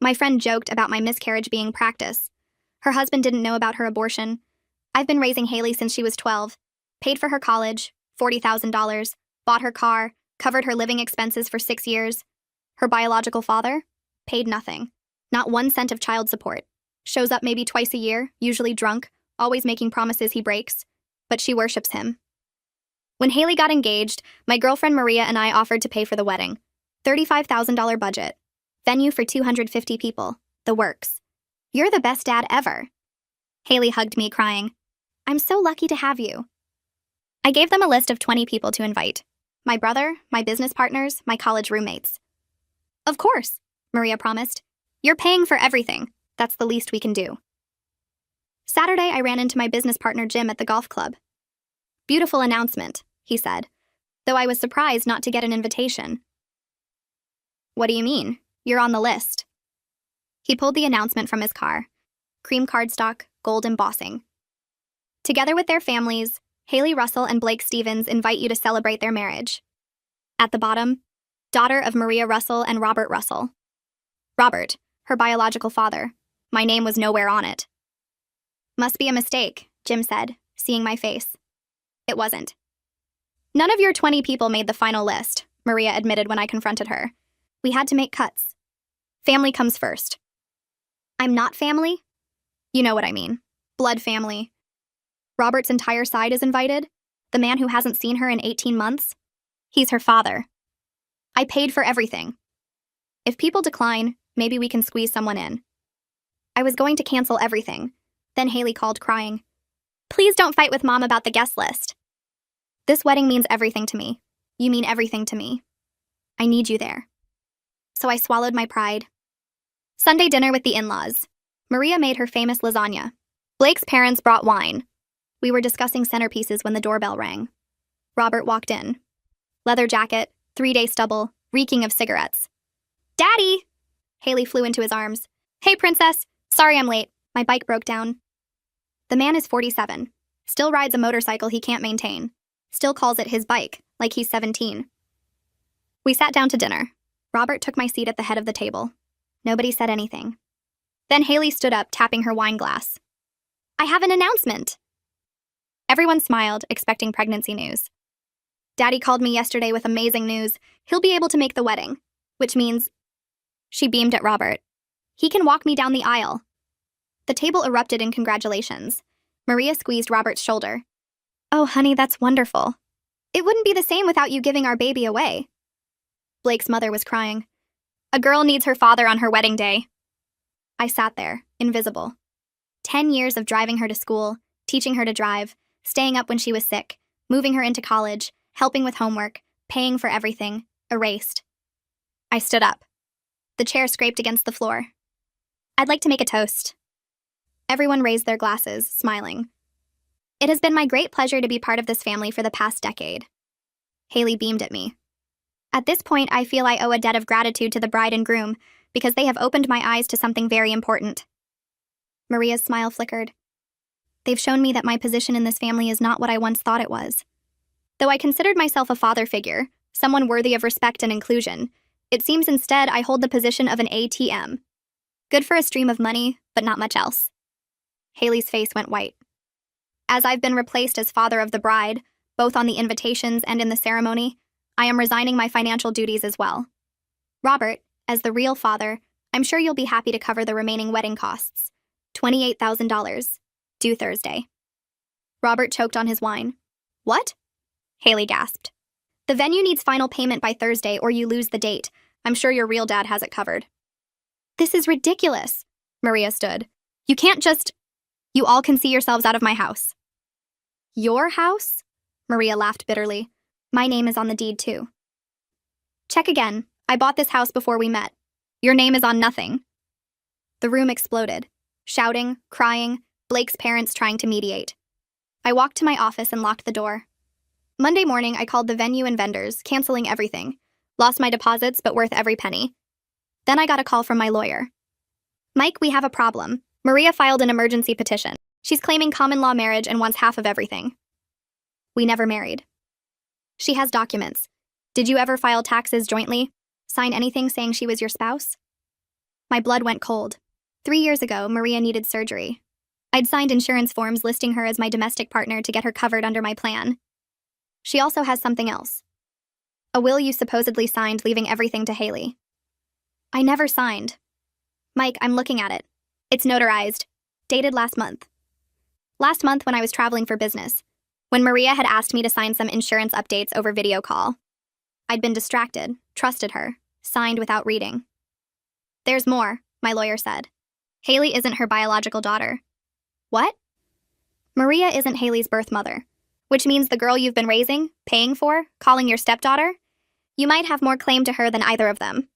My friend joked about my miscarriage being practice. Her husband didn't know about her abortion. I've been raising Haley since she was 12, paid for her college, $40,000, bought her car, covered her living expenses for 6 years. Her biological father? Paid nothing. Not 1 cent of child support. Shows up maybe twice a year, usually drunk, always making promises he breaks. But she worships him. When Haley got engaged, my girlfriend Maria and I offered to pay for the wedding. $35,000 budget. Venue for 250 people. The works. You're the best dad ever. Haley hugged me, crying. I'm so lucky to have you. I gave them a list of 20 people to invite. My brother, my business partners, my college roommates. Of course, Maria promised. You're paying for everything. That's the least we can do. Saturday, I ran into my business partner Jim at the golf club. Beautiful announcement, he said, though I was surprised not to get an invitation. What do you mean? You're on the list. He pulled the announcement from his car. Cream cardstock, gold embossing. Together with their families, Haley Russell and Blake Stevens invite you to celebrate their marriage. At the bottom, daughter of Maria Russell and Robert Russell. Robert, her biological father. My name was nowhere on it. Must be a mistake, Jim said, seeing my face. It wasn't. None of your 20 people made the final list, Maria admitted when I confronted her. We had to make cuts. Family comes first. I'm not family? You know what I mean. Blood family. Robert's entire side is invited? The man who hasn't seen her in 18 months? He's her father. I paid for everything. If people decline, maybe we can squeeze someone in. I was going to cancel everything. Then Haley called, crying. Please don't fight with Mom about the guest list. This wedding means everything to me. You mean everything to me. I need you there. So I swallowed my pride. Sunday dinner with the in-laws. Maria made her famous lasagna. Blake's parents brought wine. We were discussing centerpieces when the doorbell rang. Robert walked in. Leather jacket, 3-day stubble, reeking of cigarettes. Daddy! Haley flew into his arms. Hey, princess. Sorry I'm late. My bike broke down. The man is 47. Still rides a motorcycle he can't maintain. Still calls it his bike, like he's 17. We sat down to dinner. Robert took my seat at the head of the table. Nobody said anything. Then Haley stood up, tapping her wine glass. I have an announcement. Everyone smiled, expecting pregnancy news. Daddy called me yesterday with amazing news. He'll be able to make the wedding, which means... She beamed at Robert. He can walk me down the aisle. The table erupted in congratulations. Maria squeezed Robert's shoulder. Oh, honey, that's wonderful. It wouldn't be the same without you giving our baby away. Blake's mother was crying. A girl needs her father on her wedding day. I sat there, invisible. 10 years of driving her to school, teaching her to drive, staying up when she was sick, moving her into college, helping with homework, paying for everything, erased. I stood up. The chair scraped against the floor. I'd like to make a toast. Everyone raised their glasses, smiling. It has been my great pleasure to be part of this family for the past decade. Haley beamed at me. At this point, I feel I owe a debt of gratitude to the bride and groom because they have opened my eyes to something very important. Maria's smile flickered. They've shown me that my position in this family is not what I once thought it was. Though I considered myself a father figure, someone worthy of respect and inclusion, it seems instead I hold the position of an ATM. Good for a stream of money, but not much else. Haley's face went white. As I've been replaced as father of the bride, both on the invitations and in the ceremony, I am resigning my financial duties as well. Robert, as the real father, I'm sure you'll be happy to cover the remaining wedding costs. $28,000, due Thursday. Robert choked on his wine. What? Haley gasped. The venue needs final payment by Thursday or you lose the date. I'm sure your real dad has it covered. This is ridiculous. Maria stood. You can't just... You all can see yourselves out of my house. Your house? Maria laughed bitterly. My name is on the deed too. Check again. I bought this house before we met. Your name is on nothing. The room exploded. Shouting, crying, Blake's parents trying to mediate. I walked to my office and locked the door. Monday morning, I called the venue and vendors, canceling everything. Lost my deposits, but worth every penny. Then I got a call from my lawyer. Mike, we have a problem. Maria filed an emergency petition. She's claiming common law marriage and wants half of everything. We never married. She has documents. Did you ever file taxes jointly? Sign anything saying she was your spouse? My blood went cold. 3 years ago, Maria needed surgery. I'd signed insurance forms listing her as my domestic partner to get her covered under my plan. She also has something else. A will you supposedly signed leaving everything to Haley. I never signed. Mike, I'm looking at it. It's notarized. Dated last month. Last month when I was traveling for business. When Maria had asked me to sign some insurance updates over video call. I'd been distracted, trusted her, signed without reading. There's more, my lawyer said. Haley isn't her biological daughter. What? Maria isn't Haley's birth mother, which means the girl you've been raising, paying for, calling your stepdaughter? You might have more claim to her than either of them.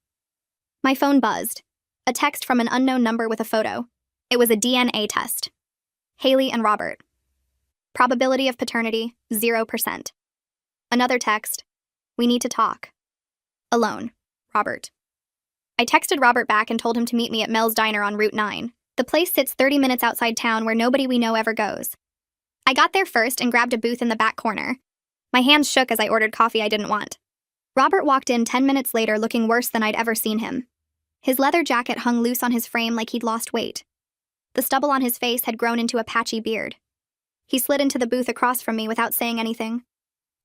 My phone buzzed. A text from an unknown number with a photo. It was a DNA test. Haley and Robert. Probability of paternity, 0%. Another text. We need to talk. Alone. Robert. I texted Robert back and told him to meet me at Mel's Diner on Route 9. The place sits 30 minutes outside town where nobody we know ever goes. I got there first and grabbed a booth in the back corner. My hands shook as I ordered coffee I didn't want. Robert walked in 10 minutes later looking worse than I'd ever seen him. His leather jacket hung loose on his frame like he'd lost weight. The stubble on his face had grown into a patchy beard. He slid into the booth across from me without saying anything.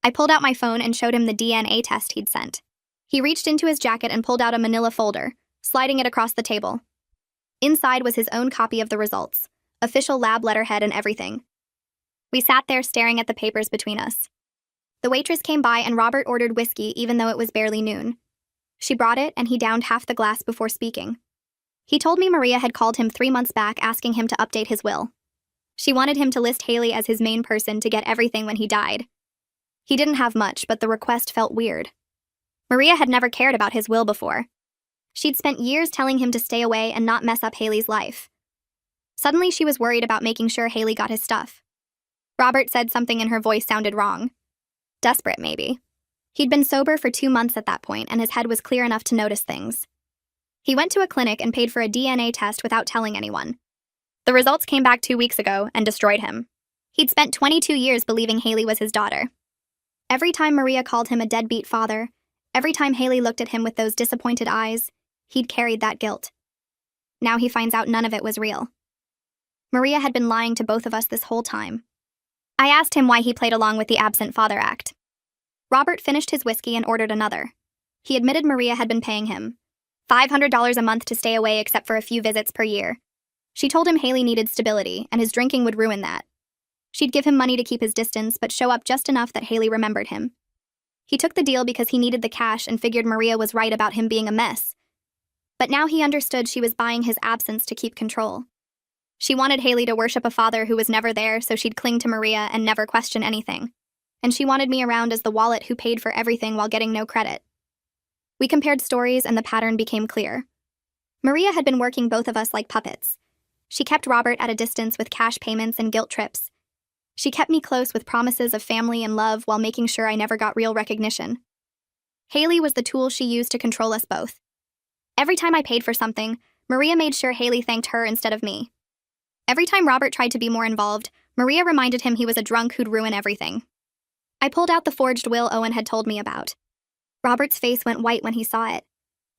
I pulled out my phone and showed him the DNA test he'd sent. He reached into his jacket and pulled out a manila folder, sliding it across the table. Inside was his own copy of the results, official lab letterhead and everything. We sat there staring at the papers between us. The waitress came by and Robert ordered whiskey even though it was barely noon. She brought it and he downed half the glass before speaking. He told me Maria had called him 3 months back asking him to update his will. She wanted him to list Haley as his main person to get everything when he died. He didn't have much, but the request felt weird. Maria had never cared about his will before. She'd spent years telling him to stay away and not mess up Haley's life. Suddenly she was worried about making sure Haley got his stuff. Robert said something and her voice sounded wrong. Desperate, maybe. He'd been sober for 2 months at that point and his head was clear enough to notice things. He went to a clinic and paid for a DNA test without telling anyone. The results came back 2 weeks ago and destroyed him. He'd spent 22 years believing Haley was his daughter. Every time Maria called him a deadbeat father, every time Haley looked at him with those disappointed eyes, he'd carried that guilt. Now he finds out none of it was real. Maria had been lying to both of us this whole time. I asked him why he played along with the absent father act. Robert finished his whiskey and ordered another. He admitted Maria had been paying him $500 a month to stay away except for a few visits per year. She told him Haley needed stability, and his drinking would ruin that. She'd give him money to keep his distance, but show up just enough that Haley remembered him. He took the deal because he needed the cash and figured Maria was right about him being a mess. But now he understood she was buying his absence to keep control. She wanted Haley to worship a father who was never there so she'd cling to Maria and never question anything. And she wanted me around as the wallet who paid for everything while getting no credit. We compared stories and the pattern became clear. Maria had been working both of us like puppets. She kept Robert at a distance with cash payments and guilt trips. She kept me close with promises of family and love while making sure I never got real recognition. Haley was the tool she used to control us both. Every time I paid for something, Maria made sure Haley thanked her instead of me. Every time Robert tried to be more involved, Maria reminded him he was a drunk who'd ruin everything. I pulled out the forged will Owen had told me about. Robert's face went white when he saw it.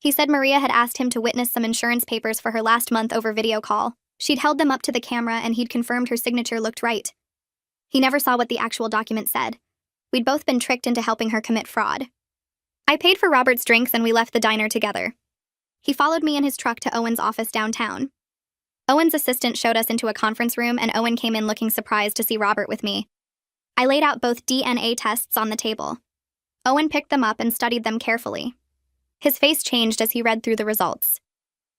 He said Maria had asked him to witness some insurance papers for her last month over video call. She'd held them up to the camera and he'd confirmed her signature looked right. He never saw what the actual document said. We'd both been tricked into helping her commit fraud. I paid for Robert's drinks and we left the diner together. He followed me in his truck to Owen's office downtown. Owen's assistant showed us into a conference room and Owen came in looking surprised to see Robert with me. I laid out both DNA tests on the table. Owen picked them up and studied them carefully. His face changed as he read through the results.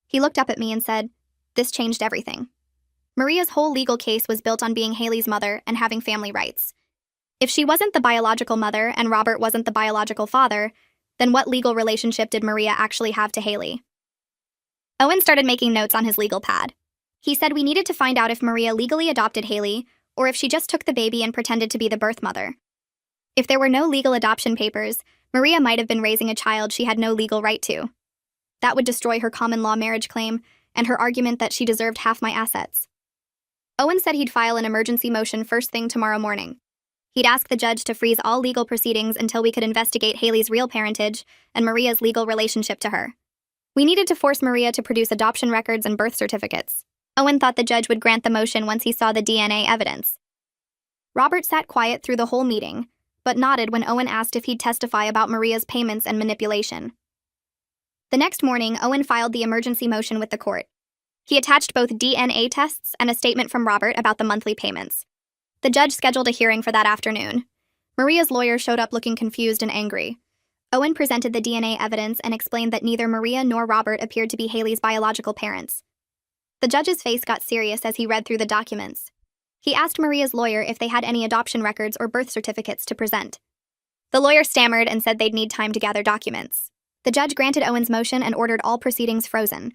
He looked up at me and said, "This changed everything." Maria's whole legal case was built on being Haley's mother and having family rights. If she wasn't the biological mother and Robert wasn't the biological father, then what legal relationship did Maria actually have to Haley? Owen started making notes on his legal pad. He said we needed to find out if Maria legally adopted Haley or if she just took the baby and pretended to be the birth mother. If there were no legal adoption papers, Maria might have been raising a child she had no legal right to. That would destroy her common-law marriage claim and her argument that she deserved half my assets. Owen said he'd file an emergency motion first thing tomorrow morning. He'd ask the judge to freeze all legal proceedings until we could investigate Haley's real parentage and Maria's legal relationship to her. We needed to force Maria to produce adoption records and birth certificates. Owen thought the judge would grant the motion once he saw the DNA evidence. Robert sat quiet through the whole meeting, but nodded when Owen asked if he'd testify about Maria's payments and manipulation. The next morning, Owen filed the emergency motion with the court. He attached both DNA tests and a statement from Robert about the monthly payments. The judge scheduled a hearing for that afternoon. Maria's lawyer showed up looking confused and angry. Owen presented the DNA evidence and explained that neither Maria nor Robert appeared to be Haley's biological parents. The judge's face got serious as he read through the documents. He asked Maria's lawyer if they had any adoption records or birth certificates to present. The lawyer stammered and said they'd need time to gather documents. The judge granted Owen's motion and ordered all proceedings frozen.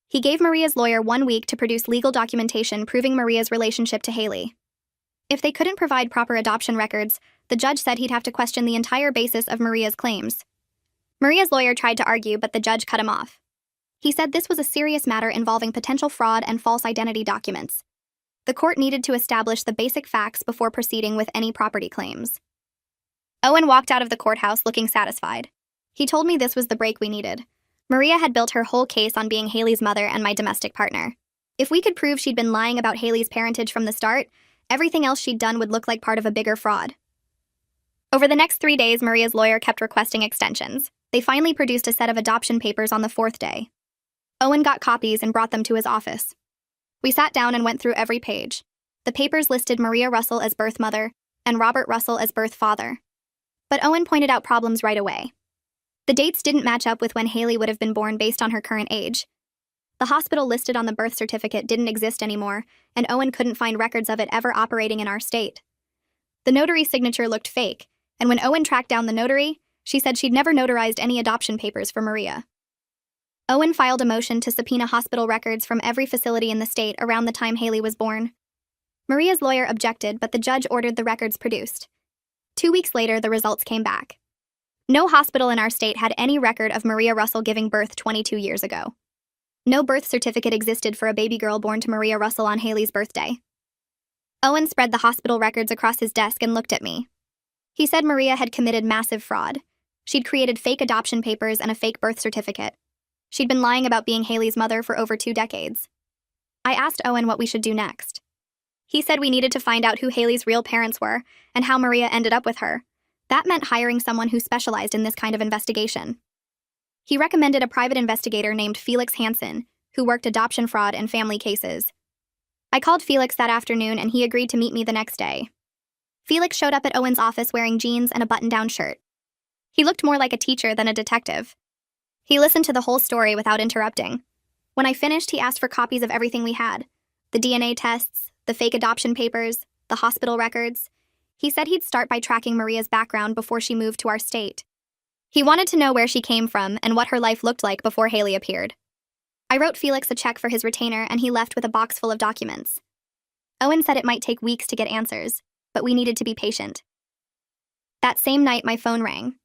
He gave Maria's lawyer 1 week to produce legal documentation proving Maria's relationship to Haley. If they couldn't provide proper adoption records, the judge said he'd have to question the entire basis of Maria's claims. Maria's lawyer tried to argue, but the judge cut him off. He said this was a serious matter involving potential fraud and false identity documents. The court needed to establish the basic facts before proceeding with any property claims. Owen walked out of the courthouse looking satisfied. He told me this was the break we needed. Maria had built her whole case on being Haley's mother and my domestic partner. If we could prove she'd been lying about Haley's parentage from the start, everything else she'd done would look like part of a bigger fraud. Over the next 3 days, Maria's lawyer kept requesting extensions. They finally produced a set of adoption papers on the 4th day. Owen got copies and brought them to his office. We sat down and went through every page. The papers listed Maria Russell as birth mother and Robert Russell as birth father. But Owen pointed out problems right away. The dates didn't match up with when Haley would have been born based on her current age. The hospital listed on the birth certificate didn't exist anymore, and Owen couldn't find records of it ever operating in our state. The notary signature looked fake, and when Owen tracked down the notary, she said she'd never notarized any adoption papers for Maria. Owen filed a motion to subpoena hospital records from every facility in the state around the time Haley was born. Maria's lawyer objected, but the judge ordered the records produced. 2 weeks later, the results came back. No hospital in our state had any record of Maria Russell giving birth 22 years ago. No birth certificate existed for a baby girl born to Maria Russell on Haley's birthday. Owen spread the hospital records across his desk and looked at me. He said Maria had committed massive fraud. She'd created fake adoption papers and a fake birth certificate. She'd been lying about being Haley's mother for over 2 decades. I asked Owen what we should do next. He said we needed to find out who Haley's real parents were and how Maria ended up with her. That meant hiring someone who specialized in this kind of investigation. He recommended a private investigator named Felix Hansen, who worked adoption fraud and family cases. I called Felix that afternoon and he agreed to meet me the next day. Felix showed up at Owen's office wearing jeans and a button-down shirt. He looked more like a teacher than a detective. He listened to the whole story without interrupting. When I finished, he asked for copies of everything we had: the DNA tests, the fake adoption papers, the hospital records. He said he'd start by tracking Maria's background before she moved to our state. He wanted to know where she came from and what her life looked like before Haley appeared. I wrote Felix a check for his retainer and he left with a box full of documents. Owen said it might take weeks to get answers, but we needed to be patient. That same night, my phone rang.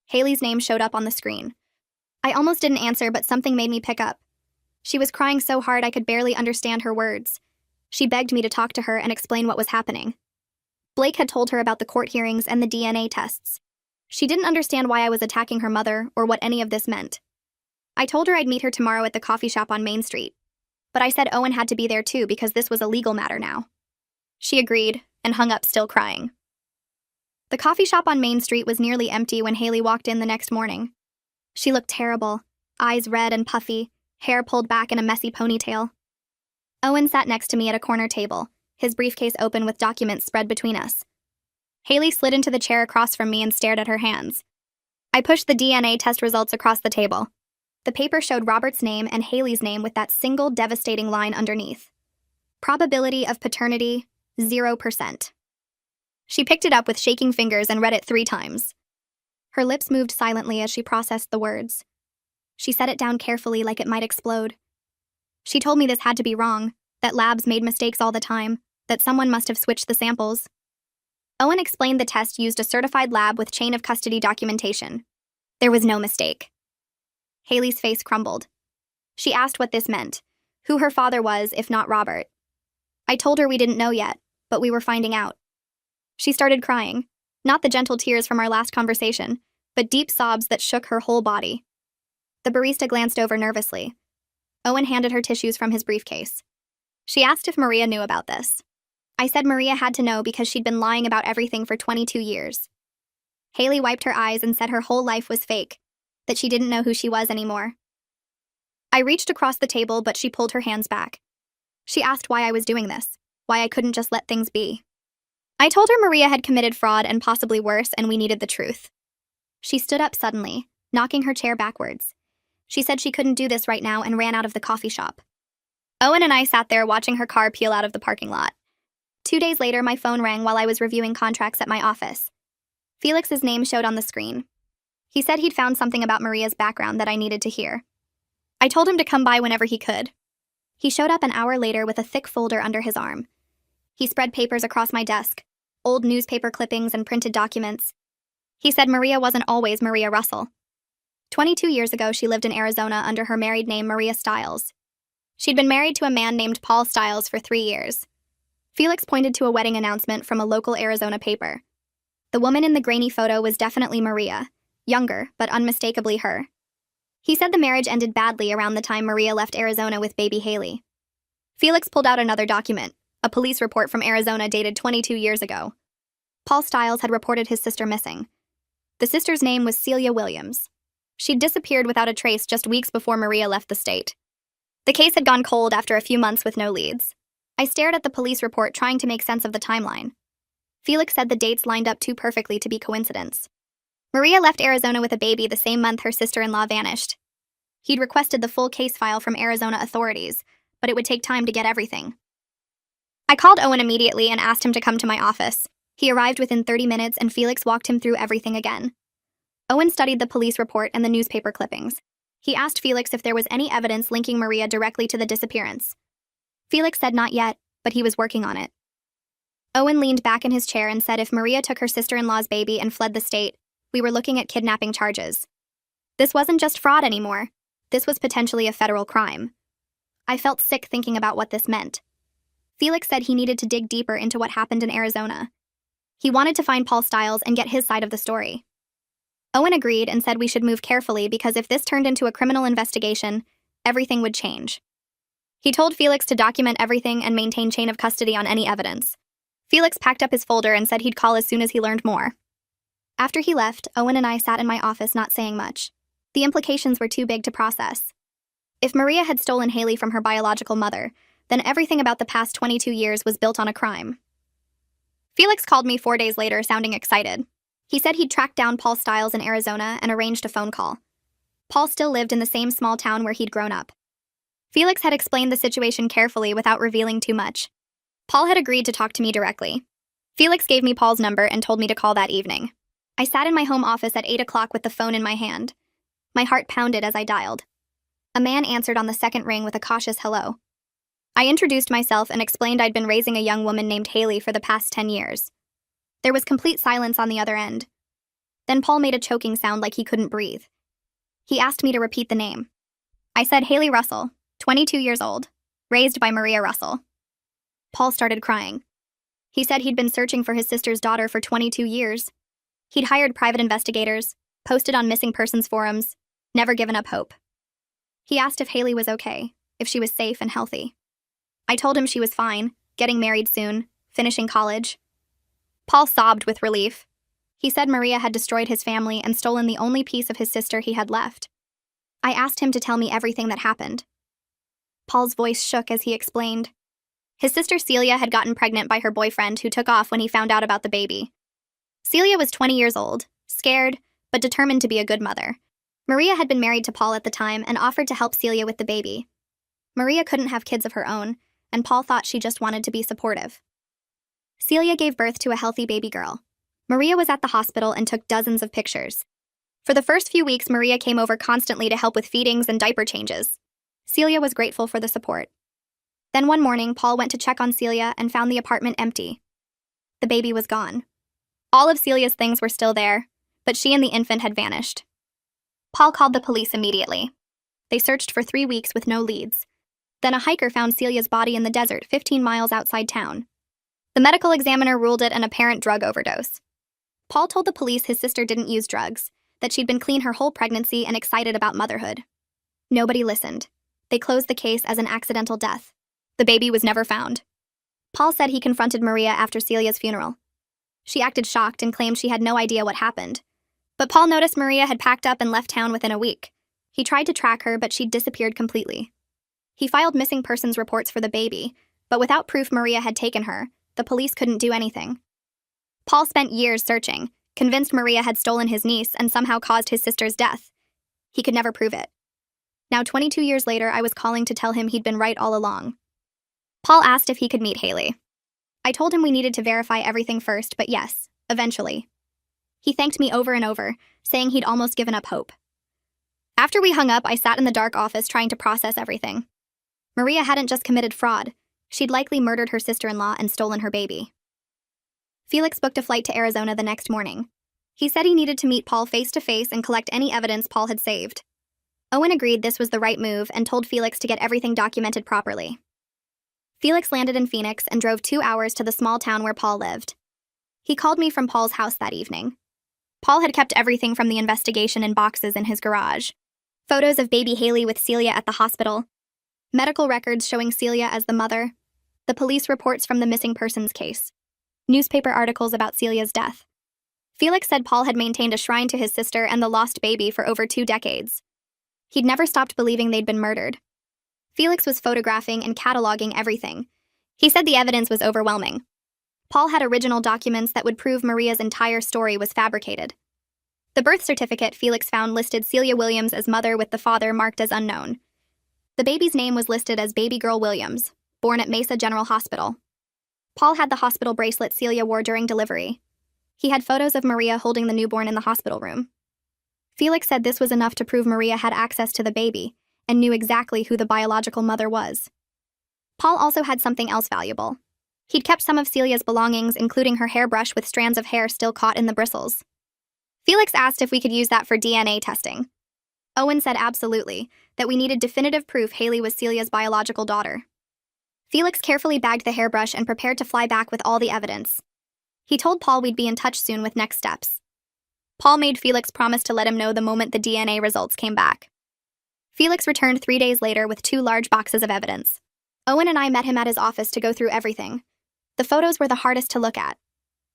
Haley's name showed up on the screen. I almost didn't answer, but something made me pick up. She was crying so hard I could barely understand her words. She begged me to talk to her and explain what was happening. Blake had told her about the court hearings and the DNA tests. She didn't understand why I was attacking her mother or what any of this meant. I told her I'd meet her tomorrow at the coffee shop on Main Street. But I said Owen had to be there too because this was a legal matter now. She agreed and hung up still crying. The coffee shop on Main Street was nearly empty when Haley walked in the next morning. She looked terrible, eyes red and puffy, hair pulled back in a messy ponytail. Owen sat next to me at a corner table, his briefcase open with documents spread between us. Haley slid into the chair across from me and stared at her hands. I pushed the DNA test results across the table. The paper showed Robert's name and Haley's name with that single devastating line underneath. Probability of paternity, 0%. She picked it up with shaking fingers and read it 3 times. Her lips moved silently as she processed the words. She set it down carefully like it might explode. She told me this had to be wrong, that labs made mistakes all the time, that someone must have switched the samples. Owen explained the test used a certified lab with chain of custody documentation. There was no mistake. Haley's face crumbled. She asked what this meant, who her father was if not Robert. I told her we didn't know yet, but we were finding out. She started crying, not the gentle tears from our last conversation, but deep sobs that shook her whole body. The barista glanced over nervously. Owen handed her tissues from his briefcase. She asked if Maria knew about this. I said Maria had to know because she'd been lying about everything for 22 years. Haley wiped her eyes and said her whole life was fake, that she didn't know who she was anymore. I reached across the table, but she pulled her hands back. She asked why I was doing this, why I couldn't just let things be. I told her Maria had committed fraud and possibly worse, and we needed the truth. She stood up suddenly, knocking her chair backwards. She said she couldn't do this right now and ran out of the coffee shop. Owen and I sat there watching her car peel out of the parking lot. 2 days later, my phone rang while I was reviewing contracts at my office. Felix's name showed on the screen. He said he'd found something about Maria's background that I needed to hear. I told him to come by whenever he could. He showed up an hour later with a thick folder under his arm. He spread papers across my desk, old newspaper clippings and printed documents. He said Maria wasn't always Maria Russell. 22 years ago, she lived in Arizona under her married name Maria Stiles. She'd been married to a man named Paul Stiles for 3 years. Felix pointed to a wedding announcement from a local Arizona paper. The woman in the grainy photo was definitely Maria, younger, but unmistakably her. He said the marriage ended badly around the time Maria left Arizona with baby Haley. Felix pulled out another document, a police report from Arizona dated 22 years ago. Paul Stiles had reported his sister missing. The sister's name was Celia Williams. She'd disappeared without a trace just weeks before Maria left the state. The case had gone cold after a few months with no leads. I stared at the police report, trying to make sense of the timeline. Felix said the dates lined up too perfectly to be coincidence. Maria left Arizona with a baby the same month her sister-in-law vanished. He'd requested the full case file from Arizona authorities, but it would take time to get everything. I called Owen immediately and asked him to come to my office. He arrived within 30 minutes and Felix walked him through everything again. Owen studied the police report and the newspaper clippings. He asked Felix if there was any evidence linking Maria directly to the disappearance. Felix said not yet, but he was working on it. Owen leaned back in his chair and said if Maria took her sister-in-law's baby and fled the state, we were looking at kidnapping charges. This wasn't just fraud anymore. This was potentially a federal crime. I felt sick thinking about what this meant. Felix said he needed to dig deeper into what happened in Arizona. He wanted to find Paul Stiles and get his side of the story. Owen agreed and said we should move carefully because if this turned into a criminal investigation, everything would change. He told Felix to document everything and maintain chain of custody on any evidence. Felix packed up his folder and said he'd call as soon as he learned more. After he left, Owen and I sat in my office not saying much. The implications were too big to process. If Maria had stolen Haley from her biological mother, then everything about the past 22 years was built on a crime. Felix called me 4 days later, sounding excited. He said he'd tracked down Paul Stiles in Arizona and arranged a phone call. Paul still lived in the same small town where he'd grown up. Felix had explained the situation carefully without revealing too much. Paul had agreed to talk to me directly. Felix gave me Paul's number and told me to call that evening. I sat in my home office at 8 o'clock with the phone in my hand. My heart pounded as I dialed. A man answered on the second ring with a cautious hello. I introduced myself and explained I'd been raising a young woman named Haley for the past 10 years. There was complete silence on the other end. Then Paul made a choking sound like he couldn't breathe. He asked me to repeat the name. I said Haley Russell, 22 years old, raised by Maria Russell. Paul started crying. He said he'd been searching for his sister's daughter for 22 years. He'd hired private investigators, posted on missing persons forums, never given up hope. He asked if Haley was okay, if she was safe and healthy. I told him she was fine, getting married soon, finishing college. Paul sobbed with relief. He said Maria had destroyed his family and stolen the only piece of his sister he had left. I asked him to tell me everything that happened. Paul's voice shook as he explained. His sister Celia had gotten pregnant by her boyfriend, who took off when he found out about the baby. Celia was 20 years old, scared, but determined to be a good mother. Maria had been married to Paul at the time and offered to help Celia with the baby. Maria couldn't have kids of her own, and Paul thought she just wanted to be supportive. Celia gave birth to a healthy baby girl. Maria was at the hospital and took dozens of pictures. For the first few weeks, Maria came over constantly to help with feedings and diaper changes. Celia was grateful for the support. Then one morning, Paul went to check on Celia and found the apartment empty. The baby was gone. All of Celia's things were still there, but she and the infant had vanished. Paul called the police immediately. They searched for 3 weeks with no leads. Then a hiker found Celia's body in the desert 15 miles outside town. The medical examiner ruled it an apparent drug overdose. Paul told the police his sister didn't use drugs, that she'd been clean her whole pregnancy and excited about motherhood. Nobody listened. They closed the case as an accidental death. The baby was never found. Paul said he confronted Maria after Celia's funeral. She acted shocked and claimed she had no idea what happened. But Paul noticed Maria had packed up and left town within a week. He tried to track her, but she'd disappeared completely. He filed missing persons reports for the baby, but without proof Maria had taken her, the police couldn't do anything. Paul spent years searching, convinced Maria had stolen his niece and somehow caused his sister's death. He could never prove it. Now, 22 years later, I was calling to tell him he'd been right all along. Paul asked if he could meet Haley. I told him we needed to verify everything first, but yes, eventually. He thanked me over and over, saying he'd almost given up hope. After we hung up, I sat in the dark office trying to process everything. Maria hadn't just committed fraud. She'd likely murdered her sister-in-law and stolen her baby. Felix booked a flight to Arizona the next morning. He said he needed to meet Paul face-to-face and collect any evidence Paul had saved. Owen agreed this was the right move and told Felix to get everything documented properly. Felix landed in Phoenix and drove 2 hours to the small town where Paul lived. He called me from Paul's house that evening. Paul had kept everything from the investigation in boxes in his garage. Photos of baby Haley with Celia at the hospital, medical records showing Celia as the mother, the police reports from the missing persons case, newspaper articles about Celia's death. Felix said Paul had maintained a shrine to his sister and the lost baby for over 2 decades. He'd never stopped believing they'd been murdered. Felix was photographing and cataloging everything. He said the evidence was overwhelming. Paul had original documents that would prove Maria's entire story was fabricated. The birth certificate Felix found listed Celia Williams as mother with the father marked as unknown. The baby's name was listed as Baby Girl Williams, born at Mesa General Hospital. Paul had the hospital bracelet Celia wore during delivery. He had photos of Maria holding the newborn in the hospital room. Felix said this was enough to prove Maria had access to the baby and knew exactly who the biological mother was. Paul also had something else valuable. He'd kept some of Celia's belongings, including her hairbrush with strands of hair still caught in the bristles. Felix asked if we could use that for DNA testing. Owen said absolutely, that we needed definitive proof Haley was Celia's biological daughter. Felix carefully bagged the hairbrush and prepared to fly back with all the evidence. He told Paul we'd be in touch soon with next steps. Paul made Felix promise to let him know the moment the DNA results came back. Felix returned 3 days later with 2 large boxes of evidence. Owen and I met him at his office to go through everything. The photos were the hardest to look at.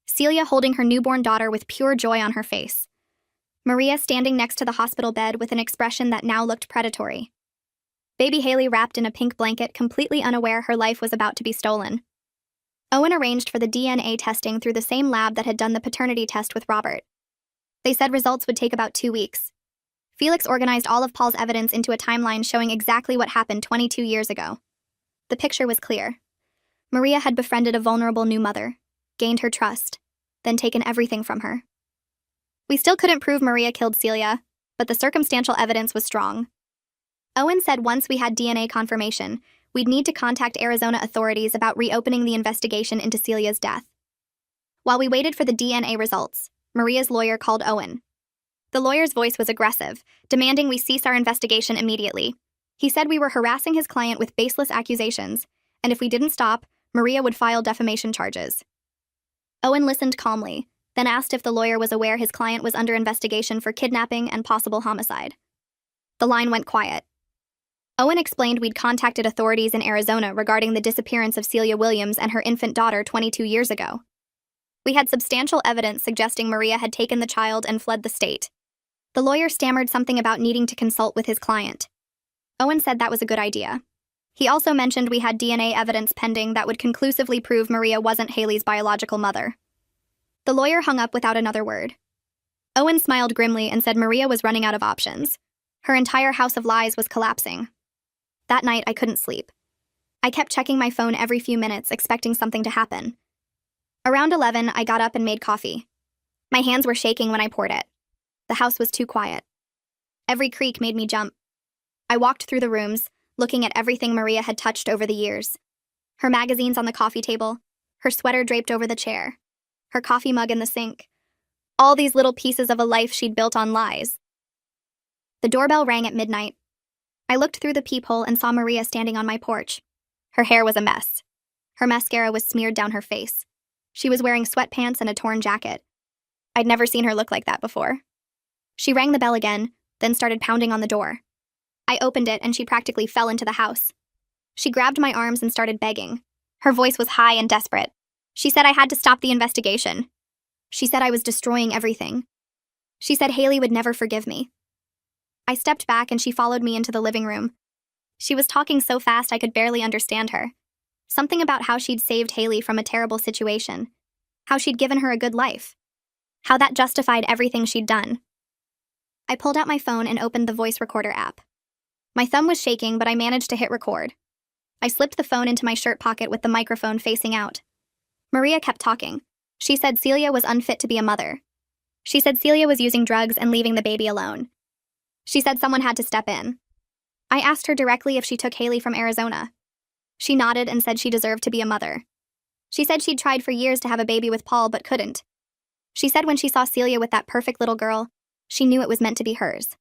Celia holding her newborn daughter with pure joy on her face. Maria standing next to the hospital bed with an expression that now looked predatory. Baby Haley wrapped in a pink blanket, completely unaware her life was about to be stolen. Owen arranged for the DNA testing through the same lab that had done the paternity test with Robert. They said results would take about 2 weeks. Felix organized all of Paul's evidence into a timeline showing exactly what happened 22 years ago. The picture was clear. Maria had befriended a vulnerable new mother, gained her trust, then taken everything from her. We still couldn't prove Maria killed Celia, but the circumstantial evidence was strong. Owen said once we had DNA confirmation, we'd need to contact Arizona authorities about reopening the investigation into Celia's death. While we waited for the DNA results, Maria's lawyer called Owen. The lawyer's voice was aggressive, demanding we cease our investigation immediately. He said we were harassing his client with baseless accusations, and if we didn't stop, Maria would file defamation charges. Owen listened calmly, then asked if the lawyer was aware his client was under investigation for kidnapping and possible homicide. The line went quiet. Owen explained we'd contacted authorities in Arizona regarding the disappearance of Celia Williams and her infant daughter 22 years ago. We had substantial evidence suggesting Maria had taken the child and fled the state. The lawyer stammered something about needing to consult with his client. Owen said that was a good idea. He also mentioned we had DNA evidence pending that would conclusively prove Maria wasn't Haley's biological mother. The lawyer hung up without another word. Owen smiled grimly and said Maria was running out of options. Her entire house of lies was collapsing. That night, I couldn't sleep. I kept checking my phone every few minutes, expecting something to happen. Around 11, I got up and made coffee. My hands were shaking when I poured it. The house was too quiet. Every creak made me jump. I walked through the rooms, looking at everything Maria had touched over the years. Her magazines on the coffee table, her sweater draped over the chair, her coffee mug in the sink. All these little pieces of a life she'd built on lies. The doorbell rang at midnight. I looked through the peephole and saw Maria standing on my porch. Her hair was a mess. Her mascara was smeared down her face. She was wearing sweatpants and a torn jacket. I'd never seen her look like that before. She rang the bell again, then started pounding on the door. I opened it and she practically fell into the house. She grabbed my arms and started begging. Her voice was high and desperate. She said I had to stop the investigation. She said I was destroying everything. She said Haley would never forgive me. I stepped back and she followed me into the living room. She was talking so fast I could barely understand her. Something about how she'd saved Haley from a terrible situation. How she'd given her a good life. How that justified everything she'd done. I pulled out my phone and opened the voice recorder app. My thumb was shaking, but I managed to hit record. I slipped the phone into my shirt pocket with the microphone facing out. Maria kept talking. She said Celia was unfit to be a mother. She said Celia was using drugs and leaving the baby alone. She said someone had to step in. I asked her directly if she took Haley from Arizona. She nodded and said she deserved to be a mother. She said she'd tried for years to have a baby with Paul but couldn't. She said when she saw Celia with that perfect little girl, she knew it was meant to be hers.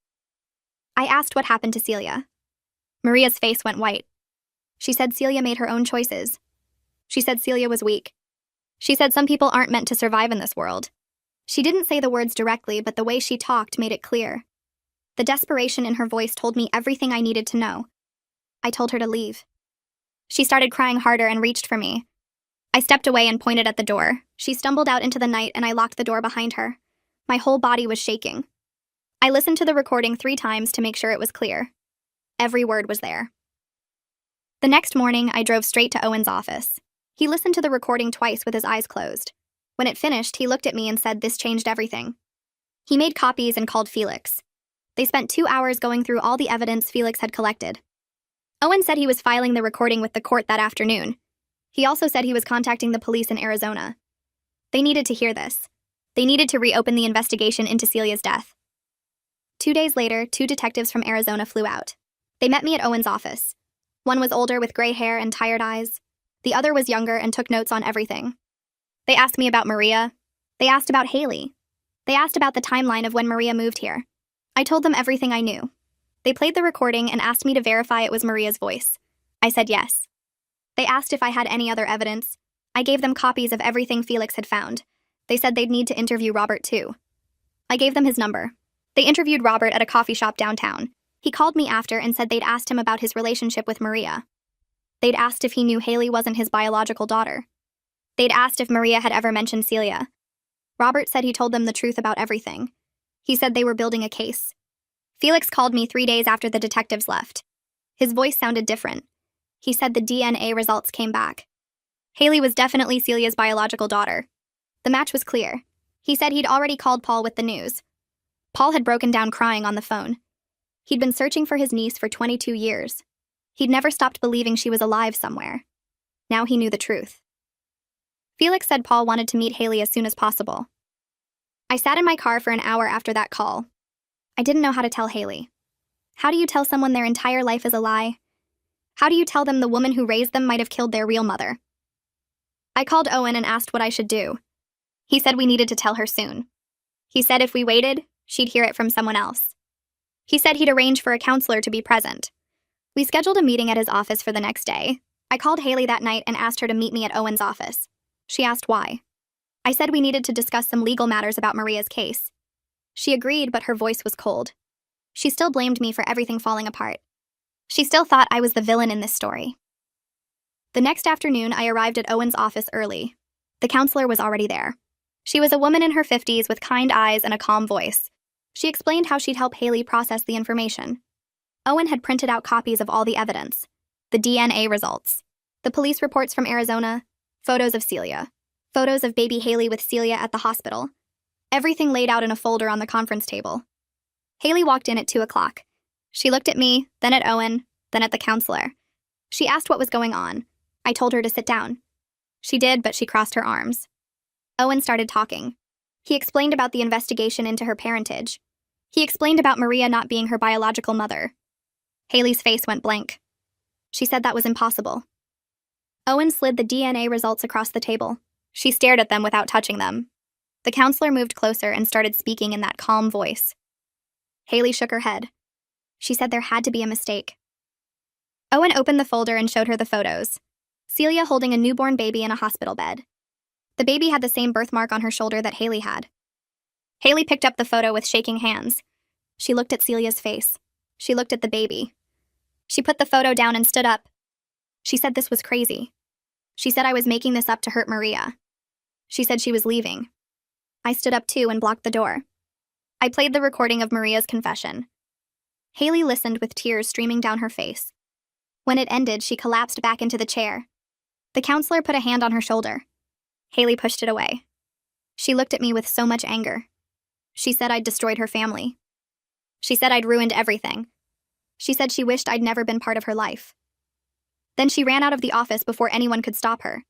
I asked what happened to Celia. Maria's face went white. She said Celia made her own choices. She said Celia was weak. She said some people aren't meant to survive in this world. She didn't say the words directly, but the way she talked made it clear. The desperation in her voice told me everything I needed to know. I told her to leave. She started crying harder and reached for me. I stepped away and pointed at the door. She stumbled out into the night and I locked the door behind her. My whole body was shaking. I listened to the recording 3 times to make sure it was clear. Every word was there. The next morning, I drove straight to Owen's office. He listened to the recording twice with his eyes closed. When it finished, he looked at me and said this changed everything. He made copies and called Felix. They spent 2 hours going through all the evidence Felix had collected. Owen said he was filing the recording with the court that afternoon. He also said he was contacting the police in Arizona. They needed to hear this. They needed to reopen the investigation into Celia's death. 2 days later, 2 detectives from Arizona flew out. They met me at Owen's office. One was older with gray hair and tired eyes. The other was younger and took notes on everything. They asked me about Maria. They asked about Haley. They asked about the timeline of when Maria moved here. I told them everything I knew. They played the recording and asked me to verify it was Maria's voice. I said yes. They asked if I had any other evidence. I gave them copies of everything Felix had found. They said they'd need to interview Robert too. I gave them his number. They interviewed Robert at a coffee shop downtown. He called me after and said they'd asked him about his relationship with Maria. They'd asked if he knew Haley wasn't his biological daughter. They'd asked if Maria had ever mentioned Celia. Robert said he told them the truth about everything. He said they were building a case. Felix called me 3 days after the detectives left. His voice sounded different. He said the DNA results came back. Haley was definitely Celia's biological daughter. The match was clear. He said he'd already called Paul with the news. Paul had broken down crying on the phone. He'd been searching for his niece for 22 years. He'd never stopped believing she was alive somewhere. Now he knew the truth. Felix said Paul wanted to meet Haley as soon as possible. I sat in my car for an hour after that call. I didn't know how to tell Haley. How do you tell someone their entire life is a lie? How do you tell them the woman who raised them might have killed their real mother? I called Owen and asked what I should do. He said we needed to tell her soon. He said if we waited, she'd hear it from someone else. He said he'd arrange for a counselor to be present. We scheduled a meeting at his office for the next day. I called Haley that night and asked her to meet me at Owen's office. She asked why. I said we needed to discuss some legal matters about Maria's case. She agreed, but her voice was cold. She still blamed me for everything falling apart. She still thought I was the villain in this story. The next afternoon, I arrived at Owen's office early. The counselor was already there. She was a woman in her 50s with kind eyes and a calm voice. She explained how she'd help Haley process the information. Owen had printed out copies of all the evidence, the DNA results, the police reports from Arizona, photos of Celia, photos of baby Haley with Celia at the hospital, everything laid out in a folder on the conference table. Haley walked in at 2 o'clock. She looked at me, then at Owen, then at the counselor. She asked what was going on. I told her to sit down. She did, but she crossed her arms. Owen started talking. He explained about the investigation into her parentage. He explained about Maria not being her biological mother. Haley's face went blank. She said that was impossible. Owen slid the DNA results across the table. She stared at them without touching them. The counselor moved closer and started speaking in that calm voice. Haley shook her head. She said there had to be a mistake. Owen opened the folder and showed her the photos. Celia holding a newborn baby in a hospital bed. The baby had the same birthmark on her shoulder that Haley had. Haley picked up the photo with shaking hands. She looked at Celia's face. She looked at the baby. She put the photo down and stood up. She said this was crazy. She said I was making this up to hurt Maria. She said she was leaving. I stood up too and blocked the door. I played the recording of Maria's confession. Haley listened with tears streaming down her face. When it ended, she collapsed back into the chair. The counselor put a hand on her shoulder. Haley pushed it away. She looked at me with so much anger. She said I'd destroyed her family. She said I'd ruined everything. She said she wished I'd never been part of her life. Then she ran out of the office before anyone could stop her.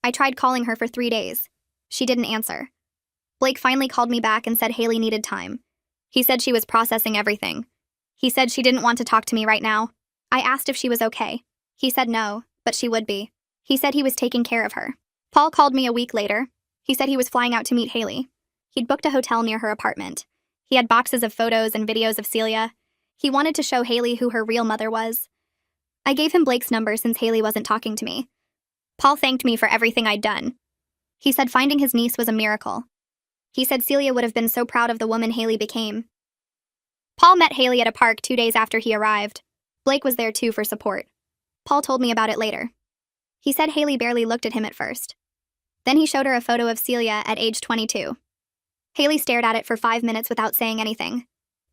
I tried calling her for 3 days. She didn't answer. Blake finally called me back and said Haley needed time. He said she was processing everything. He said she didn't want to talk to me right now. I asked if she was okay. He said no, but she would be. He said he was taking care of her. Paul called me a week later. He said he was flying out to meet Haley. He'd booked a hotel near her apartment. He had boxes of photos and videos of Celia. He wanted to show Haley who her real mother was. I gave him Blake's number since Haley wasn't talking to me. Paul thanked me for everything I'd done. He said finding his niece was a miracle. He said Celia would have been so proud of the woman Haley became. Paul met Haley at a park 2 days after he arrived. Blake was there too for support. Paul told me about it later. He said Haley barely looked at him at first. Then he showed her a photo of Celia at age 22. Haley stared at it for 5 minutes without saying anything.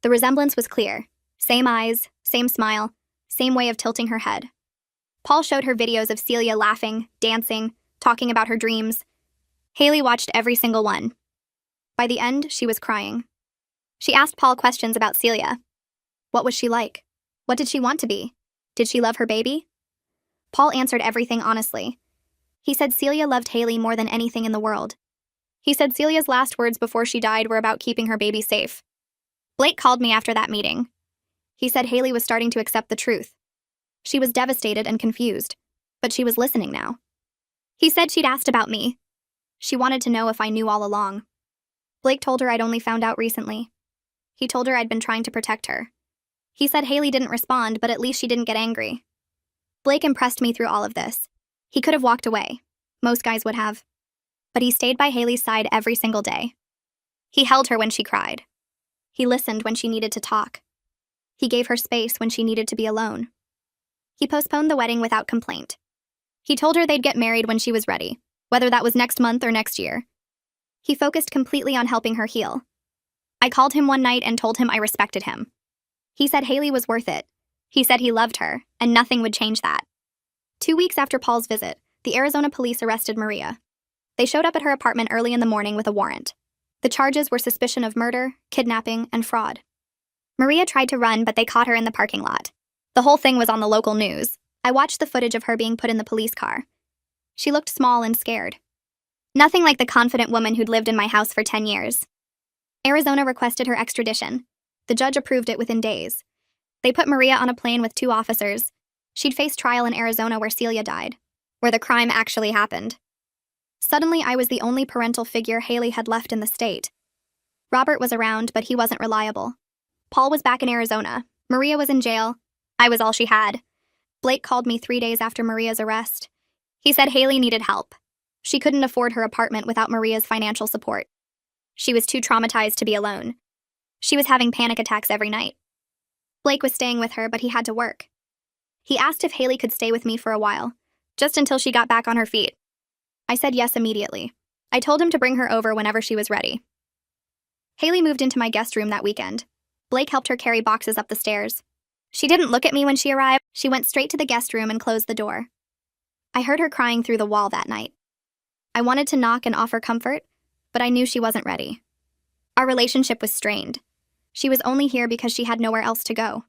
The resemblance was clear. Same eyes, same smile, same way of tilting her head. Paul showed her videos of Celia laughing, dancing, talking about her dreams. Haley watched every single one. By the end, she was crying. She asked Paul questions about Celia. What was she like? What did she want to be? Did she love her baby? Paul answered everything honestly. He said Celia loved Haley more than anything in the world. He said Celia's last words before she died were about keeping her baby safe. Blake called me after that meeting. He said Haley was starting to accept the truth. She was devastated and confused, but she was listening now. He said she'd asked about me. She wanted to know if I knew all along. Blake told her I'd only found out recently. He told her I'd been trying to protect her. He said Haley didn't respond, but at least she didn't get angry. Blake impressed me through all of this. He could have walked away. Most guys would have. But he stayed by Haley's side every single day. He held her when she cried. He listened when she needed to talk. He gave her space when she needed to be alone. He postponed the wedding without complaint. He told her they'd get married when she was ready, whether that was next month or next year. He focused completely on helping her heal. I called him one night and told him I respected him. He said Haley was worth it. He said he loved her, and nothing would change that. 2 weeks after Paul's visit, the Arizona police arrested Maria. They showed up at her apartment early in the morning with a warrant. The charges were suspicion of murder, kidnapping, and fraud. Maria tried to run, but they caught her in the parking lot. The whole thing was on the local news. I watched the footage of her being put in the police car. She looked small and scared. Nothing like the confident woman who'd lived in my house for 10 years. Arizona requested her extradition. The judge approved it within days. They put Maria on a plane with 2 officers. She'd face trial in Arizona where Celia died, where the crime actually happened. Suddenly, I was the only parental figure Haley had left in the state. Robert was around, but he wasn't reliable. Paul was back in Arizona. Maria was in jail. I was all she had. Blake called me 3 days after Maria's arrest. He said Haley needed help. She couldn't afford her apartment without Maria's financial support. She was too traumatized to be alone. She was having panic attacks every night. Blake was staying with her, but he had to work. He asked if Haley could stay with me for a while, just until she got back on her feet. I said yes immediately. I told him to bring her over whenever she was ready. Haley moved into my guest room that weekend. Blake helped her carry boxes up the stairs. She didn't look at me when she arrived. She went straight to the guest room and closed the door. I heard her crying through the wall that night. I wanted to knock and offer comfort, but I knew she wasn't ready. Our relationship was strained. She was only here because she had nowhere else to go.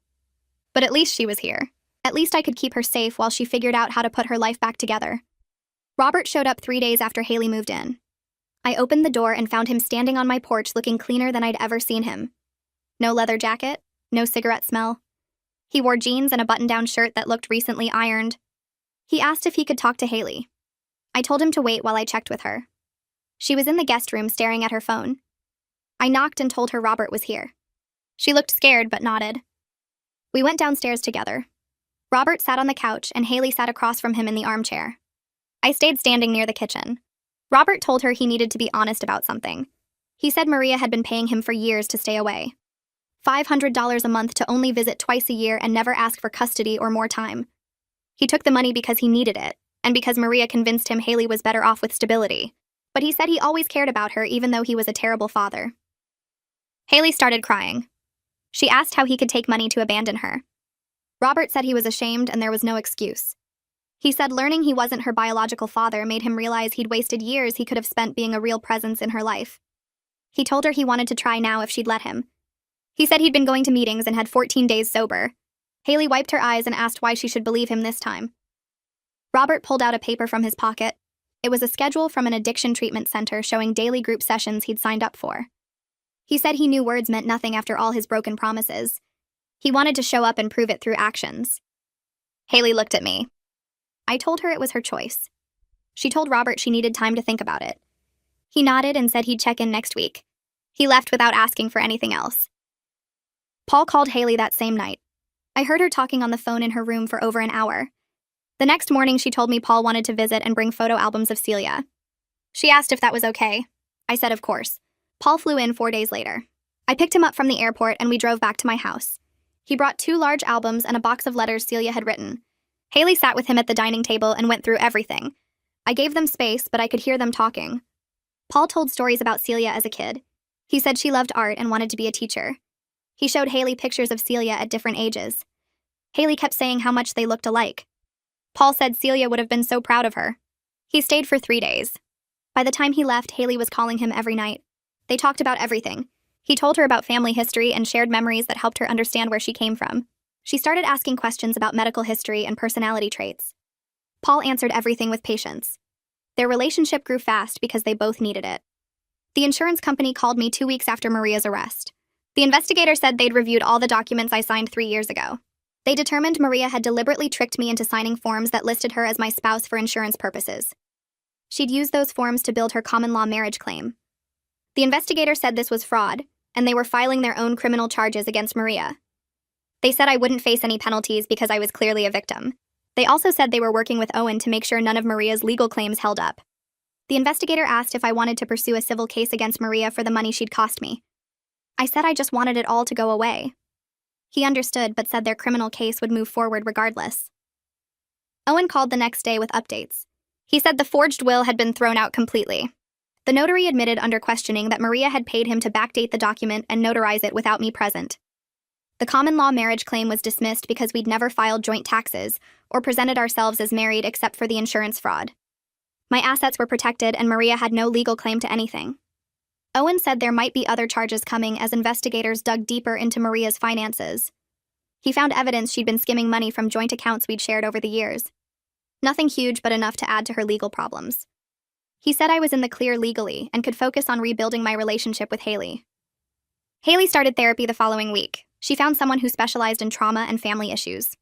But at least she was here. At least I could keep her safe while she figured out how to put her life back together. Robert showed up 3 days after Haley moved in. I opened the door and found him standing on my porch looking cleaner than I'd ever seen him. No leather jacket, no cigarette smell. He wore jeans and a button-down shirt that looked recently ironed. He asked if he could talk to Haley. I told him to wait while I checked with her. She was in the guest room staring at her phone. I knocked and told her Robert was here. She looked scared but nodded. We went downstairs together. Robert sat on the couch and Haley sat across from him in the armchair. I stayed standing near the kitchen. Robert told her he needed to be honest about something. He said Maria had been paying him for years to stay away. $500 a month to only visit twice a year and never ask for custody or more time. He took the money because he needed it, and because Maria convinced him Haley was better off with stability. But he said he always cared about her even though he was a terrible father. Haley started crying. She asked how he could take money to abandon her. Robert said he was ashamed and there was no excuse. He said learning he wasn't her biological father made him realize he'd wasted years he could have spent being a real presence in her life. He told her he wanted to try now if she'd let him. He said he'd been going to meetings and had 14 days sober. Haley wiped her eyes and asked why she should believe him this time. Robert pulled out a paper from his pocket. It was a schedule from an addiction treatment center showing daily group sessions he'd signed up for. He said he knew words meant nothing after all his broken promises. He wanted to show up and prove it through actions. Haley looked at me. I told her it was her choice. She told Robert she needed time to think about it. He nodded and said he'd check in next week. He left without asking for anything else. Paul called Haley that same night. I heard her talking on the phone in her room for over an hour. The next morning, she told me Paul wanted to visit and bring photo albums of Celia. She asked if that was okay. I said of course. Paul flew in 4 days later. I picked him up from the airport and we drove back to my house. He brought 2 large albums and a box of letters Celia had written. Haley sat with him at the dining table and went through everything. I gave them space, but I could hear them talking. Paul told stories about Celia as a kid. He said she loved art and wanted to be a teacher. He showed Haley pictures of Celia at different ages. Haley kept saying how much they looked alike. Paul said Celia would have been so proud of her. He stayed for 3 days. By the time he left, Haley was calling him every night. They talked about everything. He told her about family history and shared memories that helped her understand where she came from. She started asking questions about medical history and personality traits. Paul answered everything with patience. Their relationship grew fast because they both needed it. The insurance company called me 2 weeks after Maria's arrest. The investigator said they'd reviewed all the documents I signed 3 years ago. They determined Maria had deliberately tricked me into signing forms that listed her as my spouse for insurance purposes. She'd used those forms to build her common-law marriage claim. The investigator said this was fraud, and they were filing their own criminal charges against Maria. They said I wouldn't face any penalties because I was clearly a victim. They also said they were working with Owen to make sure none of Maria's legal claims held up. The investigator asked if I wanted to pursue a civil case against Maria for the money she'd cost me. I said I just wanted it all to go away. He understood but said their criminal case would move forward regardless. Owen called the next day with updates. He said the forged will had been thrown out completely. The notary admitted under questioning that Maria had paid him to backdate the document and notarize it without me present. The common-law marriage claim was dismissed because we'd never filed joint taxes or presented ourselves as married except for the insurance fraud. My assets were protected and Maria had no legal claim to anything. Owen said there might be other charges coming as investigators dug deeper into Maria's finances. He found evidence she'd been skimming money from joint accounts we'd shared over the years. Nothing huge but enough to add to her legal problems. He said I was in the clear legally and could focus on rebuilding my relationship with Haley. Haley started therapy the following week. She found someone who specialized in trauma and family issues.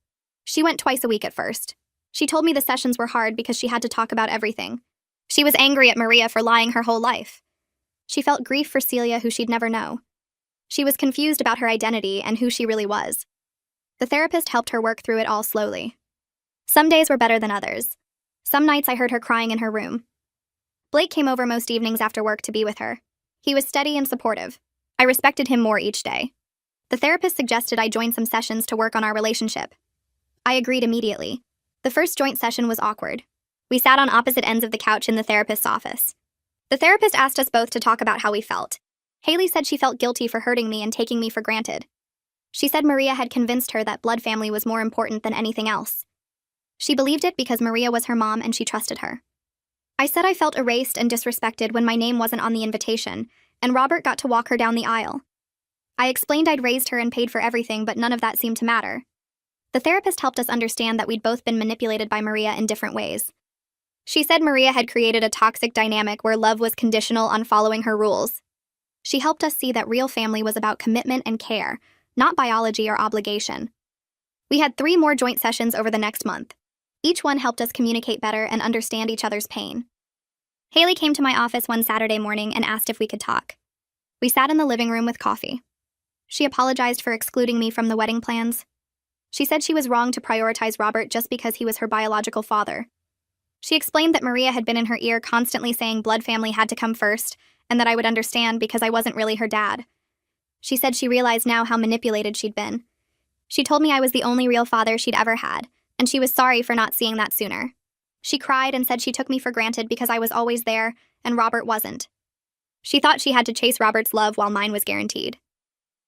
She went twice a week at first. She told me the sessions were hard because she had to talk about everything. She was angry at Maria for lying her whole life. She felt grief for Celia, who she'd never know. She was confused about her identity and who she really was. The therapist helped her work through it all slowly. Some days were better than others. Some nights I heard her crying in her room. Blake came over most evenings after work to be with her. He was steady and supportive. I respected him more each day. The therapist suggested I join some sessions to work on our relationship. I agreed immediately. The first joint session was awkward. We sat on opposite ends of the couch in the therapist's office. The therapist asked us both to talk about how we felt. Haley said she felt guilty for hurting me and taking me for granted. She said Maria had convinced her that blood family was more important than anything else. She believed it because Maria was her mom and she trusted her. I said I felt erased and disrespected when my name wasn't on the invitation, and Robert got to walk her down the aisle. I explained I'd raised her and paid for everything, but none of that seemed to matter. The therapist helped us understand that we'd both been manipulated by Maria in different ways. She said Maria had created a toxic dynamic where love was conditional on following her rules. She helped us see that real family was about commitment and care, not biology or obligation. We had 3 more joint sessions over the next month. Each one helped us communicate better and understand each other's pain. Haley came to my office one Saturday morning and asked if we could talk. We sat in the living room with coffee. She apologized for excluding me from the wedding plans. She said she was wrong to prioritize Robert just because he was her biological father. She explained that Maria had been in her ear constantly saying blood family had to come first, and that I would understand because I wasn't really her dad. She said she realized now how manipulated she'd been. She told me I was the only real father she'd ever had, and she was sorry for not seeing that sooner. She cried and said she took me for granted because I was always there, and Robert wasn't. She thought she had to chase Robert's love while mine was guaranteed.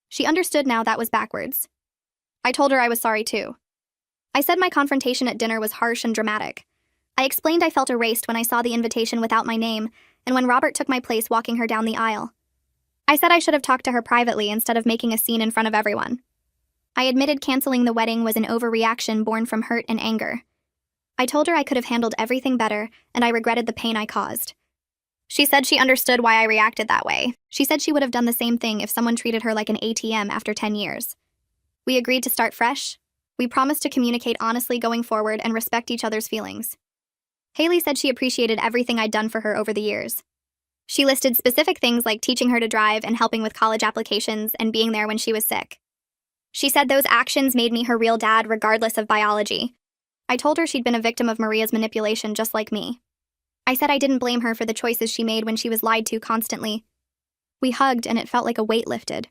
She understood now that was backwards. I told her I was sorry too. I said my confrontation at dinner was harsh and dramatic. I explained I felt erased when I saw the invitation without my name, and when Robert took my place walking her down the aisle. I said I should have talked to her privately instead of making a scene in front of everyone. I admitted canceling the wedding was an overreaction born from hurt and anger. I told her I could have handled everything better, and I regretted the pain I caused. She said she understood why I reacted that way. She said she would have done the same thing if someone treated her like an ATM after 10 years. We agreed to start fresh. We promised to communicate honestly going forward and respect each other's feelings. Haley said she appreciated everything I'd done for her over the years. She listed specific things like teaching her to drive and helping with college applications and being there when she was sick. She said those actions made me her real dad regardless of biology. I told her she'd been a victim of Maria's manipulation just like me. I said I didn't blame her for the choices she made when she was lied to constantly. We hugged and it felt like a weight lifted.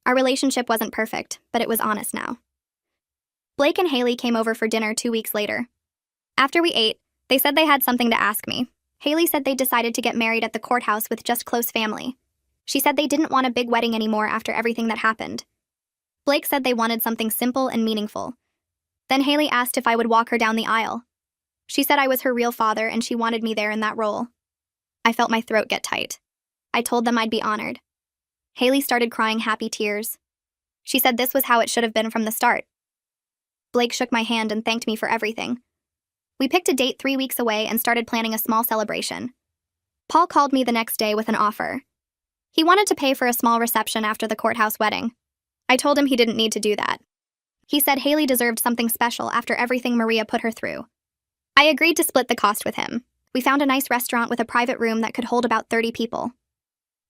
Our relationship wasn't perfect, but it was honest now. Blake and Haley came over for dinner 2 weeks later. After we ate, they said they had something to ask me. Haley said they decided to get married at the courthouse with just close family. She said they didn't want a big wedding anymore after everything that happened. Blake said they wanted something simple and meaningful. Then Haley asked if I would walk her down the aisle. She said I was her real father and she wanted me there in that role. I felt my throat get tight. I told them I'd be honored. Haley started crying happy tears. She said this was how it should have been from the start. Blake shook my hand and thanked me for everything. We picked a date 3 weeks away and started planning a small celebration. Paul called me the next day with an offer. He wanted to pay for a small reception after the courthouse wedding. I told him he didn't need to do that. He said Haley deserved something special after everything Maria put her through. I agreed to split the cost with him. We found a nice restaurant with a private room that could hold about 30 people.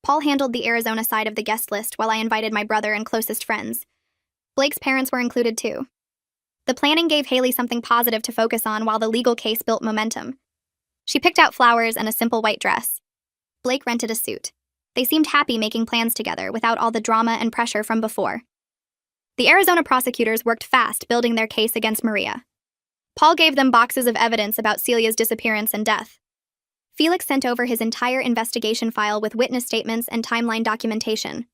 Paul handled the Arizona side of the guest list while I invited my brother and closest friends. Blake's parents were included too. The planning gave Haley something positive to focus on while the legal case built momentum. She picked out flowers and a simple white dress. Blake rented a suit. They seemed happy making plans together without all the drama and pressure from before. The Arizona prosecutors worked fast building their case against Maria. Paul gave them boxes of evidence about Celia's disappearance and death. Felix sent over his entire investigation file with witness statements and timeline documentation.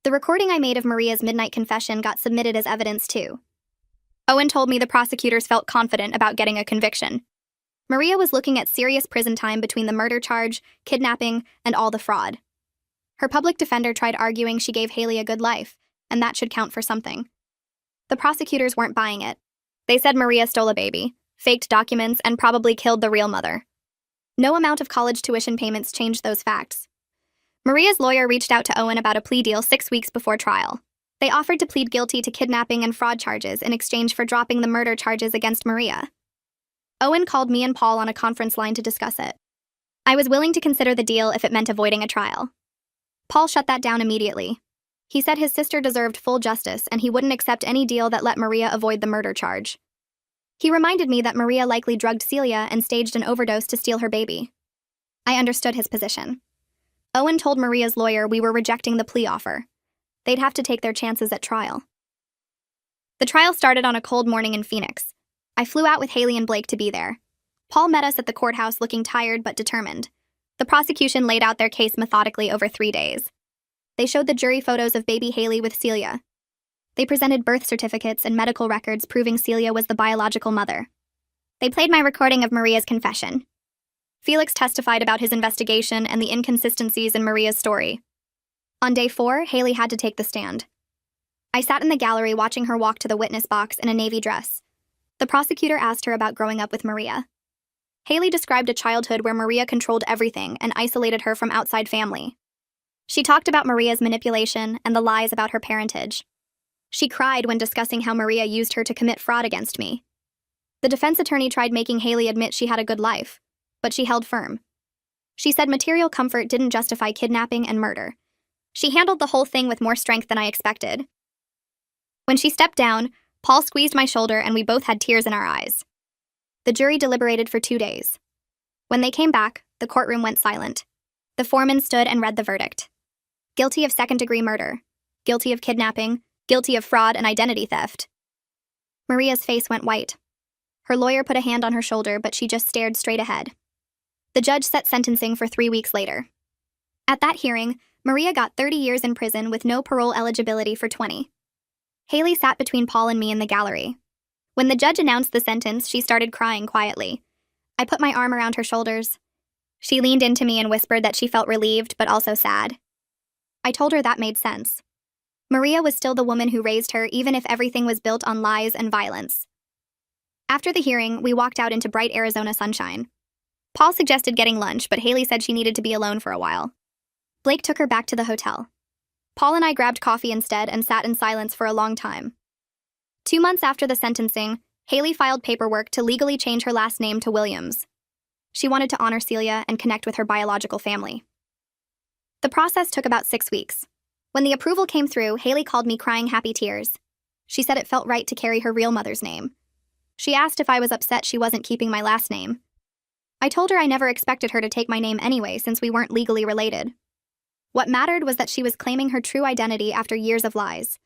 The recording I made of Maria's midnight confession got submitted as evidence too. Owen told me the prosecutors felt confident about getting a conviction. Maria was looking at serious prison time between the murder charge, kidnapping, and all the fraud. Her public defender tried arguing she gave Haley a good life, and that should count for something. The prosecutors weren't buying it. They said Maria stole a baby, faked documents, and probably killed the real mother. No amount of college tuition payments changed those facts. Maria's lawyer reached out to Owen about a plea deal 6 weeks before trial. They offered to plead guilty to kidnapping and fraud charges in exchange for dropping the murder charges against Maria. Owen called me and Paul on a conference line to discuss it. I was willing to consider the deal if it meant avoiding a trial. Paul shut that down immediately. He said his sister deserved full justice and he wouldn't accept any deal that let Maria avoid the murder charge. He reminded me that Maria likely drugged Celia and staged an overdose to steal her baby. I understood his position. Owen told Maria's lawyer we were rejecting the plea offer. They'd have to take their chances at trial. The trial started on a cold morning in Phoenix. I flew out with Haley and Blake to be there. Paul met us at the courthouse looking tired but determined. The prosecution laid out their case methodically over 3 days. They showed the jury photos of baby Haley with Celia. They presented birth certificates and medical records proving Celia was the biological mother. They played my recording of Maria's confession. Felix testified about his investigation and the inconsistencies in Maria's story. On day 4, Haley had to take the stand. I sat in the gallery watching her walk to the witness box in a navy dress. The prosecutor asked her about growing up with Maria. Haley described a childhood where Maria controlled everything and isolated her from outside family. She talked about Maria's manipulation and the lies about her parentage. She cried when discussing how Maria used her to commit fraud against me. The defense attorney tried making Haley admit she had a good life, but she held firm. She said material comfort didn't justify kidnapping and murder. She handled the whole thing with more strength than I expected. When she stepped down, Paul squeezed my shoulder and we both had tears in our eyes. The jury deliberated for 2 days. When they came back, the courtroom went silent. The foreman stood and read the verdict. Guilty of second-degree murder. guilty of kidnapping, guilty of fraud and identity theft. Maria's face went white. Her lawyer put a hand on her shoulder, but she just stared straight ahead. The judge set sentencing for 3 weeks later. At that hearing, Maria got 30 years in prison with no parole eligibility for 20. Haley sat between Paul and me in the gallery. When the judge announced the sentence, she started crying quietly. I put my arm around her shoulders. She leaned into me and whispered that she felt relieved but also sad. I told her that made sense. Maria was still the woman who raised her, even if everything was built on lies and violence. After the hearing, we walked out into bright Arizona sunshine. Paul suggested getting lunch, but Haley said she needed to be alone for a while. Blake took her back to the hotel. Paul and I grabbed coffee instead and sat in silence for a long time. 2 months after the sentencing, Haley filed paperwork to legally change her last name to Williams. She wanted to honor Celia and connect with her biological family. The process took about 6 weeks. When the approval came through, Haley called me crying happy tears. She said it felt right to carry her real mother's name. She asked if I was upset she wasn't keeping my last name. I told her I never expected her to take my name anyway, since we weren't legally related. What mattered was that she was claiming her true identity after years of lies.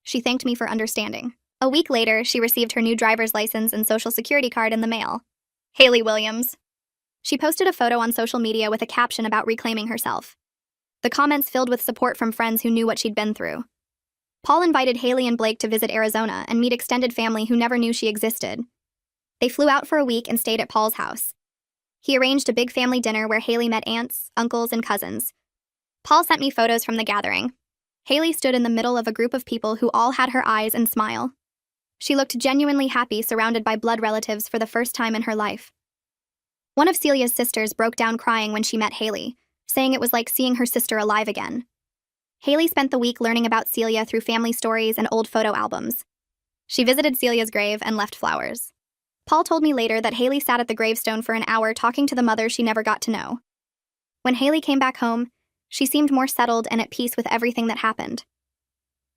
She thanked me for understanding. A week later, she received her new driver's license and social security card in the mail. Haley Williams. She posted a photo on social media with a caption about reclaiming herself. The comments filled with support from friends who knew what she'd been through. Paul invited Haley and Blake to visit Arizona and meet extended family who never knew she existed. They flew out for a week and stayed at Paul's house. He arranged a big family dinner where Haley met aunts, uncles, and cousins. Paul sent me photos from the gathering. Haley stood in the middle of a group of people who all had her eyes and smile. She looked genuinely happy, surrounded by blood relatives for the first time in her life. One of Celia's sisters broke down crying when she met Haley, saying it was like seeing her sister alive again. Haley spent the week learning about Celia through family stories and old photo albums. She visited Celia's grave and left flowers. Paul told me later that Haley sat at the gravestone for an hour talking to the mother she never got to know. When Haley came back home, she seemed more settled and at peace with everything that happened.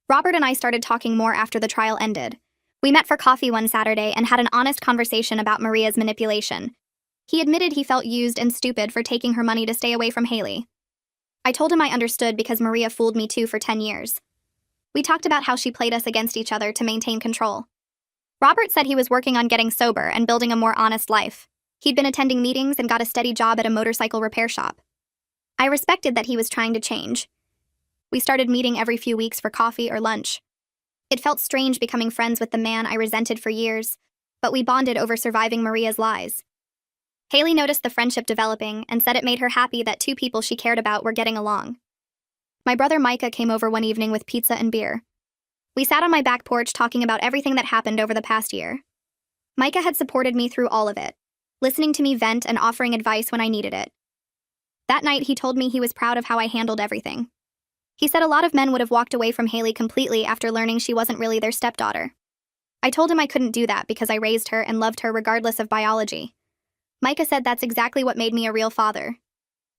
Robert and I started talking more after the trial ended. We met for coffee one Saturday and had an honest conversation about Maria's manipulation. He admitted he felt used and stupid for taking her money to stay away from Haley. I told him I understood because Maria fooled me too for 10 years. We talked about how she played us against each other to maintain control. Robert said he was working on getting sober and building a more honest life. He'd been attending meetings and got a steady job at a motorcycle repair shop. I respected that he was trying to change. We started meeting every few weeks for coffee or lunch. It felt strange becoming friends with the man I resented for years, but we bonded over surviving Maria's lies. Haley noticed the friendship developing and said it made her happy that 2 people she cared about were getting along. My brother Micah came over one evening with pizza and beer. We sat on my back porch talking about everything that happened over the past year. Micah had supported me through all of it, listening to me vent and offering advice when I needed it. That night, he told me he was proud of how I handled everything. He said a lot of men would have walked away from Haley completely after learning she wasn't really their stepdaughter. I told him I couldn't do that because I raised her and loved her regardless of biology. Micah said that's exactly what made me a real father.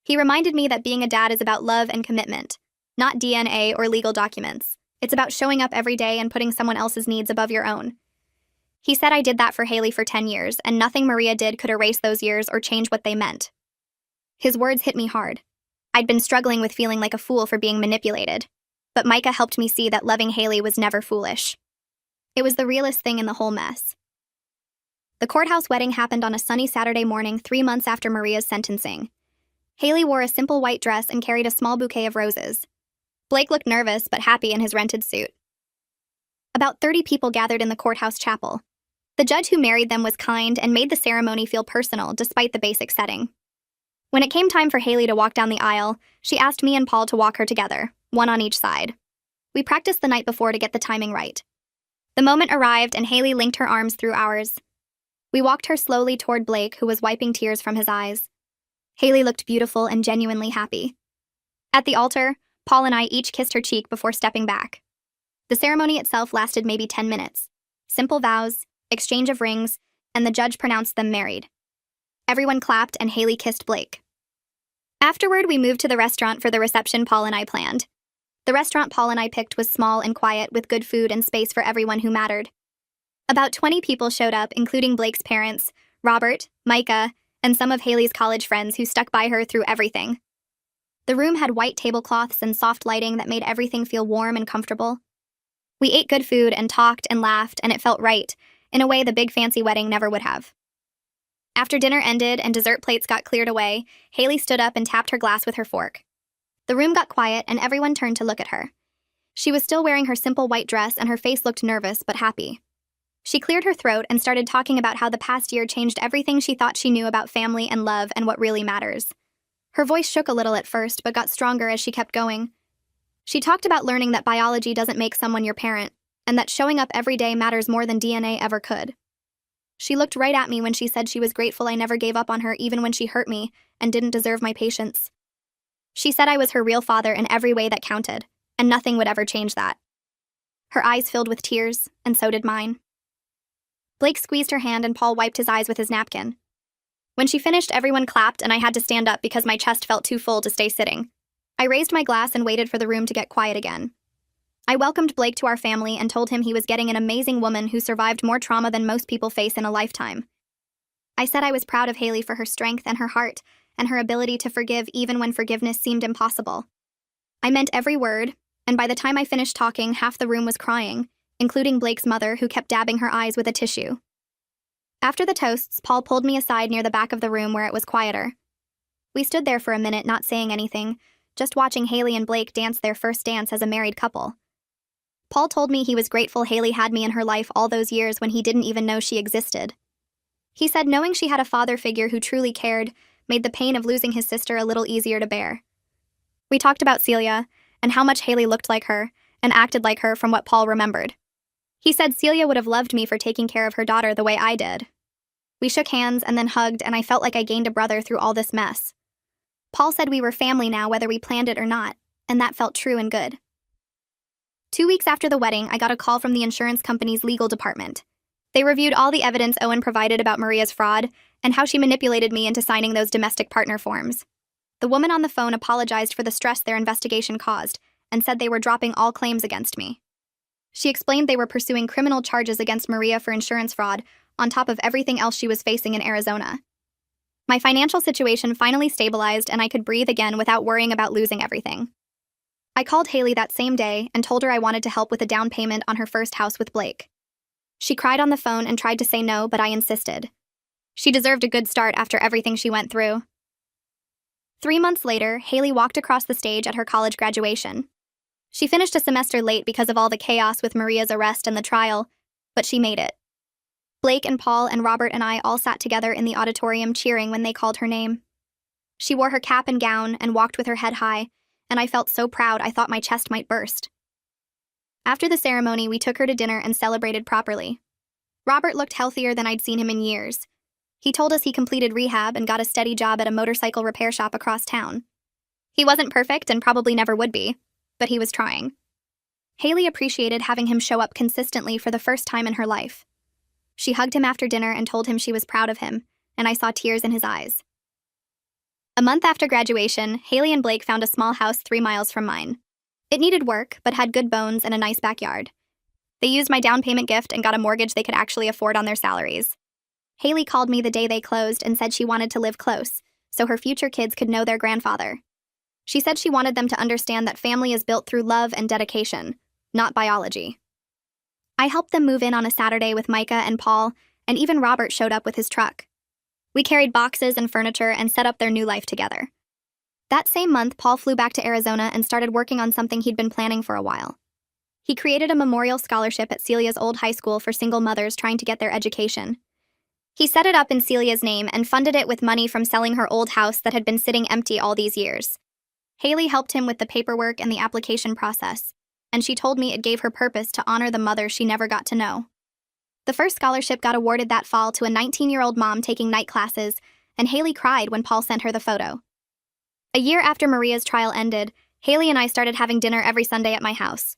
He reminded me that being a dad is about love and commitment, not DNA or legal documents. It's about showing up every day and putting someone else's needs above your own. He said I did that for Haley for 10 years, and nothing Maria did could erase those years or change what they meant. His words hit me hard. I'd been struggling with feeling like a fool for being manipulated, but Micah helped me see that loving Haley was never foolish. It was the realest thing in the whole mess. The courthouse wedding happened on a sunny Saturday morning 3 months after Maria's sentencing. Haley wore a simple white dress and carried a small bouquet of roses. Blake looked nervous but happy in his rented suit. About 30 people gathered in the courthouse chapel. The judge who married them was kind and made the ceremony feel personal despite the basic setting. When it came time for Haley to walk down the aisle, she asked me and Paul to walk her together, one on each side. We practiced the night before to get the timing right. The moment arrived and Haley linked her arms through ours. We walked her slowly toward Blake, who was wiping tears from his eyes. Haley looked beautiful and genuinely happy. At the altar, Paul and I each kissed her cheek before stepping back. The ceremony itself lasted maybe 10 minutes. Simple vows, exchange of rings, and the judge pronounced them married. Everyone clapped and Haley kissed Blake. Afterward, we moved to the restaurant for the reception Paul and I planned. The restaurant Paul and I picked was small and quiet, with good food and space for everyone who mattered. About 20 people showed up, including Blake's parents, Robert, Micah, and some of Haley's college friends who stuck by her through everything. The room had white tablecloths and soft lighting that made everything feel warm and comfortable. We ate good food and talked and laughed, and it felt right, in a way the big fancy wedding never would have. After dinner ended and dessert plates got cleared away, Haley stood up and tapped her glass with her fork. The room got quiet and everyone turned to look at her. She was still wearing her simple white dress and her face looked nervous but happy. She cleared her throat and started talking about how the past year changed everything she thought she knew about family and love and what really matters. Her voice shook a little at first but got stronger as she kept going. She talked about learning that biology doesn't make someone your parent, and that showing up every day matters more than DNA ever could. She looked right at me when she said she was grateful I never gave up on her even when she hurt me and didn't deserve my patience. She said I was her real father in every way that counted, and nothing would ever change that. Her eyes filled with tears, and so did mine. Blake squeezed her hand and Paul wiped his eyes with his napkin. When she finished, everyone clapped and I had to stand up because my chest felt too full to stay sitting. I raised my glass and waited for the room to get quiet again. I welcomed Blake to our family and told him he was getting an amazing woman who survived more trauma than most people face in a lifetime. I said I was proud of Haley for her strength and her heart, and her ability to forgive even when forgiveness seemed impossible. I meant every word, and by the time I finished talking, half the room was crying, including Blake's mother, who kept dabbing her eyes with a tissue. After the toasts, Paul pulled me aside near the back of the room where it was quieter. We stood there for a minute, not saying anything, just watching Haley and Blake dance their first dance as a married couple. Paul told me he was grateful Haley had me in her life all those years when he didn't even know she existed. He said knowing she had a father figure who truly cared made the pain of losing his sister a little easier to bear. We talked about Celia, and how much Haley looked like her, and acted like her from what Paul remembered. He said Celia would have loved me for taking care of her daughter the way I did. We shook hands and then hugged, and I felt like I gained a brother through all this mess. Paul said we were family now whether we planned it or not, and that felt true and good. 2 weeks after the wedding, I got a call from the insurance company's legal department. They reviewed all the evidence Owen provided about Maria's fraud and how she manipulated me into signing those domestic partner forms. The woman on the phone apologized for the stress their investigation caused and said they were dropping all claims against me. She explained they were pursuing criminal charges against Maria for insurance fraud on top of everything else she was facing in Arizona. My financial situation finally stabilized and I could breathe again without worrying about losing everything. I called Haley that same day and told her I wanted to help with a down payment on her first house with Blake. She cried on the phone and tried to say no, but I insisted. She deserved a good start after everything she went through. 3 months later, Haley walked across the stage at her college graduation. She finished a semester late because of all the chaos with Maria's arrest and the trial, but she made it. Blake and Paul and Robert and I all sat together in the auditorium cheering when they called her name. She wore her cap and gown and walked with her head high, and I felt so proud I thought my chest might burst. After the ceremony, we took her to dinner and celebrated properly. Robert looked healthier than I'd seen him in years. He told us he completed rehab and got a steady job at a motorcycle repair shop across town. He wasn't perfect and probably never would be, but he was trying. Haley appreciated having him show up consistently for the first time in her life. She hugged him after dinner and told him she was proud of him, and I saw tears in his eyes. A month after graduation, Haley and Blake found a small house 3 miles from mine. It needed work, but had good bones and a nice backyard. They used my down payment gift and got a mortgage they could actually afford on their salaries. Haley called me the day they closed and said she wanted to live close, so her future kids could know their grandfather. She said she wanted them to understand that family is built through love and dedication, not biology. I helped them move in on a Saturday with Micah and Paul, and even Robert showed up with his truck. We carried boxes and furniture and set up their new life together. That same month, Paul flew back to Arizona and started working on something he'd been planning for a while. He created a memorial scholarship at Celia's old high school for single mothers trying to get their education. He set it up in Celia's name and funded it with money from selling her old house that had been sitting empty all these years. Haley helped him with the paperwork and the application process, and she told me it gave her purpose to honor the mother she never got to know. The first scholarship got awarded that fall to a 19-year-old mom taking night classes, and Haley cried when Paul sent her the photo. A year after Maria's trial ended, Haley and I started having dinner every Sunday at my house.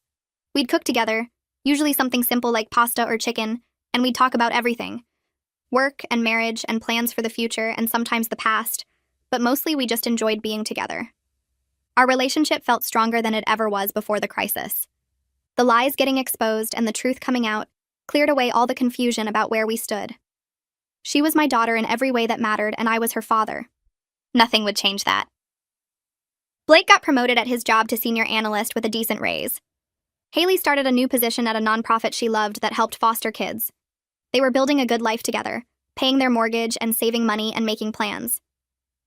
We'd cook together, usually something simple like pasta or chicken, and we'd talk about everything. Work and marriage and plans for the future and sometimes the past, but mostly we just enjoyed being together. Our relationship felt stronger than it ever was before the crisis. The lies getting exposed and the truth coming out cleared away all the confusion about where we stood. She was my daughter in every way that mattered, and I was her father. Nothing would change that. Blake got promoted at his job to senior analyst with a decent raise. Haley started a new position at a nonprofit she loved that helped foster kids. They were building a good life together, paying their mortgage and saving money and making plans.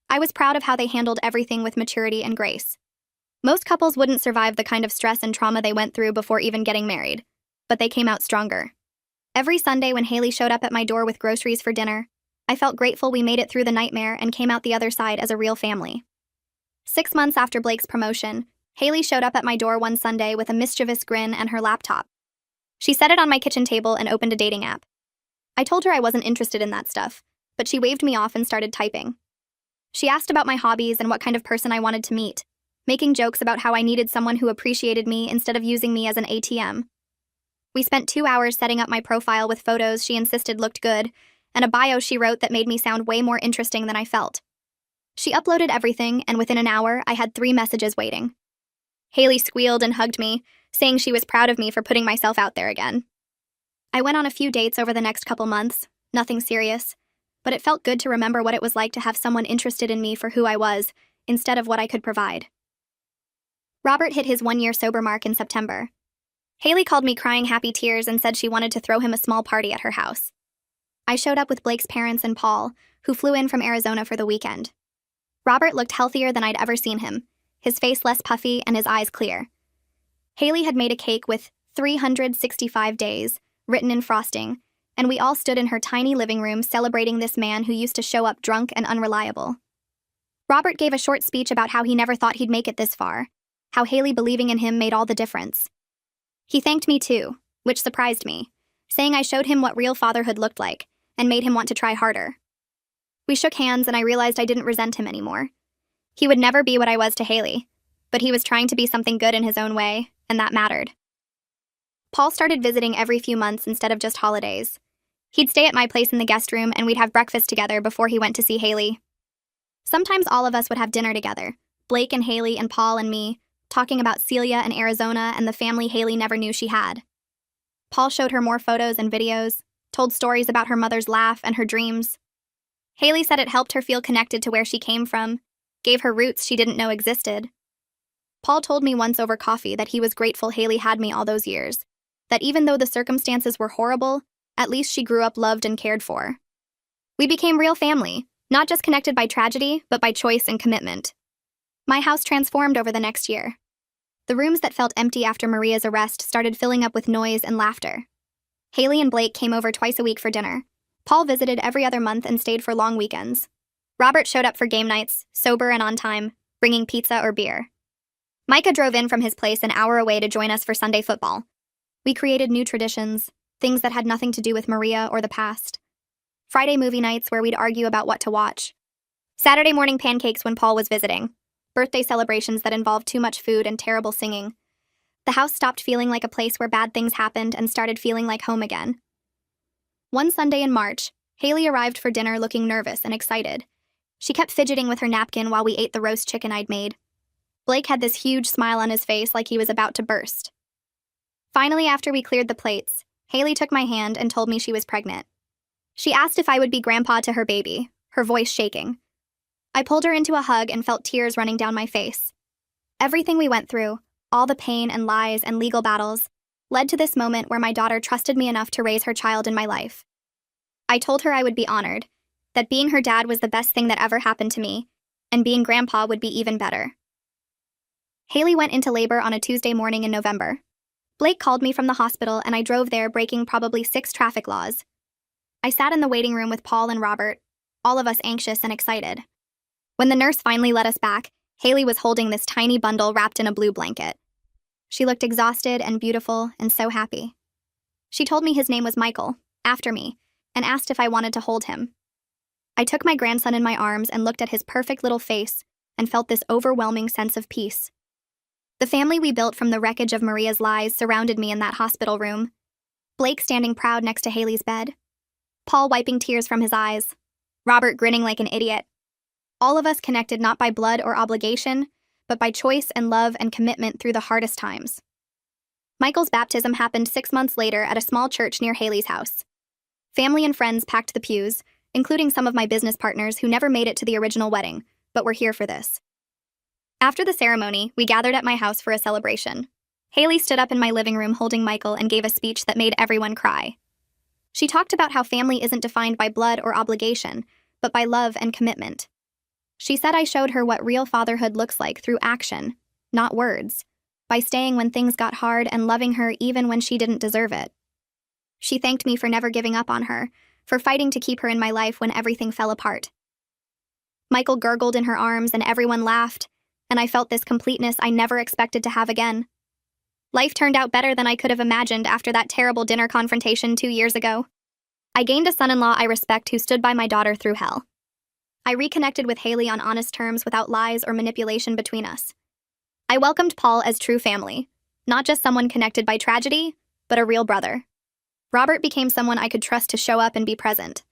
I was proud of how they handled everything with maturity and grace. Most couples wouldn't survive the kind of stress and trauma they went through before even getting married, but they came out stronger. Every Sunday when Haley showed up at my door with groceries for dinner, I felt grateful we made it through the nightmare and came out the other side as a real family. 6 months after Blake's promotion, Haley showed up at my door one Sunday with a mischievous grin and her laptop. She set it on my kitchen table and opened a dating app. I told her I wasn't interested in that stuff, but she waved me off and started typing. She asked about my hobbies and what kind of person I wanted to meet, making jokes about how I needed someone who appreciated me instead of using me as an ATM. We spent 2 hours setting up my profile with photos she insisted looked good, and a bio she wrote that made me sound way more interesting than I felt. She uploaded everything, and within an hour, I had 3 messages waiting. Haley squealed and hugged me, saying she was proud of me for putting myself out there again. I went on a few dates over the next couple months, nothing serious, but it felt good to remember what it was like to have someone interested in me for who I was, instead of what I could provide. Robert hit his 1-year sober mark in September. Haley called me crying happy tears and said she wanted to throw him a small party at her house. I showed up with Blake's parents and Paul, who flew in from Arizona for the weekend. Robert looked healthier than I'd ever seen him, his face less puffy and his eyes clear. Haley had made a cake with 365 days written in frosting, and we all stood in her tiny living room celebrating this man who used to show up drunk and unreliable. Robert gave a short speech about how he never thought he'd make it this far, how Haley believing in him made all the difference. He thanked me too, which surprised me, saying I showed him what real fatherhood looked like and made him want to try harder. We shook hands and I realized I didn't resent him anymore. He would never be what I was to Haley, but he was trying to be something good in his own way, and that mattered. Paul started visiting every few months instead of just holidays. He'd stay at my place in the guest room and we'd have breakfast together before he went to see Haley. Sometimes all of us would have dinner together, Blake and Haley and Paul and me, talking about Celia and Arizona and the family Haley never knew she had. Paul showed her more photos and videos, told stories about her mother's laugh and her dreams. Haley said it helped her feel connected to where she came from, gave her roots she didn't know existed. Paul told me once over coffee that he was grateful Haley had me all those years, that even though the circumstances were horrible, at least she grew up loved and cared for. We became real family, not just connected by tragedy, but by choice and commitment. My house transformed over the next year. The rooms that felt empty after Maria's arrest started filling up with noise and laughter. Haley and Blake came over twice a week for dinner. Paul visited every other month and stayed for long weekends. Robert showed up for game nights, sober and on time, bringing pizza or beer. Micah drove in from his place an hour away to join us for Sunday football. We created new traditions, things that had nothing to do with Maria or the past. Friday movie nights where we'd argue about what to watch. Saturday morning pancakes when Paul was visiting. Birthday celebrations that involved too much food and terrible singing. The house stopped feeling like a place where bad things happened and started feeling like home again. One Sunday in March, Haley arrived for dinner looking nervous and excited. She kept fidgeting with her napkin while we ate the roast chicken I'd made. Blake had this huge smile on his face like he was about to burst. Finally, after we cleared the plates, Haley took my hand and told me she was pregnant. She asked if I would be grandpa to her baby, her voice shaking. I pulled her into a hug and felt tears running down my face. Everything we went through, all the pain and lies and legal battles, led to this moment where my daughter trusted me enough to raise her child in my life. I told her I would be honored, that being her dad was the best thing that ever happened to me, and being grandpa would be even better. Haley went into labor on a Tuesday morning in November. Blake called me from the hospital and I drove there breaking probably 6 traffic laws. I sat in the waiting room with Paul and Robert, all of us anxious and excited. When the nurse finally let us back, Haley was holding this tiny bundle wrapped in a blue blanket. She looked exhausted and beautiful and so happy. She told me his name was Michael, after me, and asked if I wanted to hold him. I took my grandson in my arms and looked at his perfect little face and felt this overwhelming sense of peace. The family we built from the wreckage of Maria's lies surrounded me in that hospital room. Blake standing proud next to Haley's bed. Paul wiping tears from his eyes. Robert grinning like an idiot. All of us connected not by blood or obligation, but by choice and love and commitment through the hardest times. Michael's baptism happened 6 months later at a small church near Haley's house. Family and friends packed the pews, including some of my business partners who never made it to the original wedding, but were here for this. After the ceremony, we gathered at my house for a celebration. Haley stood up in my living room holding Michael and gave a speech that made everyone cry. She talked about how family isn't defined by blood or obligation, but by love and commitment. She said I showed her what real fatherhood looks like through action, not words, by staying when things got hard and loving her even when she didn't deserve it. She thanked me for never giving up on her, for fighting to keep her in my life when everything fell apart. Michael gurgled in her arms and everyone laughed, and I felt this completeness I never expected to have again. Life turned out better than I could have imagined after that terrible dinner confrontation 2 years ago. I gained a son-in-law I respect who stood by my daughter through hell. I reconnected with Haley on honest terms without lies or manipulation between us. I welcomed Paul as true family, not just someone connected by tragedy, but a real brother. Robert became someone I could trust to show up and be present.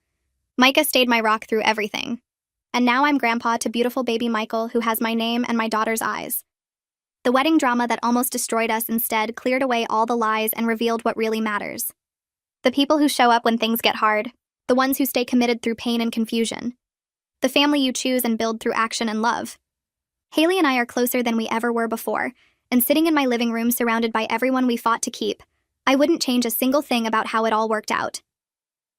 Micah stayed my rock through everything. And now I'm grandpa to beautiful baby Michael who has my name and my daughter's eyes. The wedding drama that almost destroyed us instead cleared away all the lies and revealed what really matters. The people who show up when things get hard, the ones who stay committed through pain and confusion. The family you choose and build through action and love. Haley and I are closer than we ever were before, and sitting in my living room surrounded by everyone we fought to keep, I wouldn't change a single thing about how it all worked out.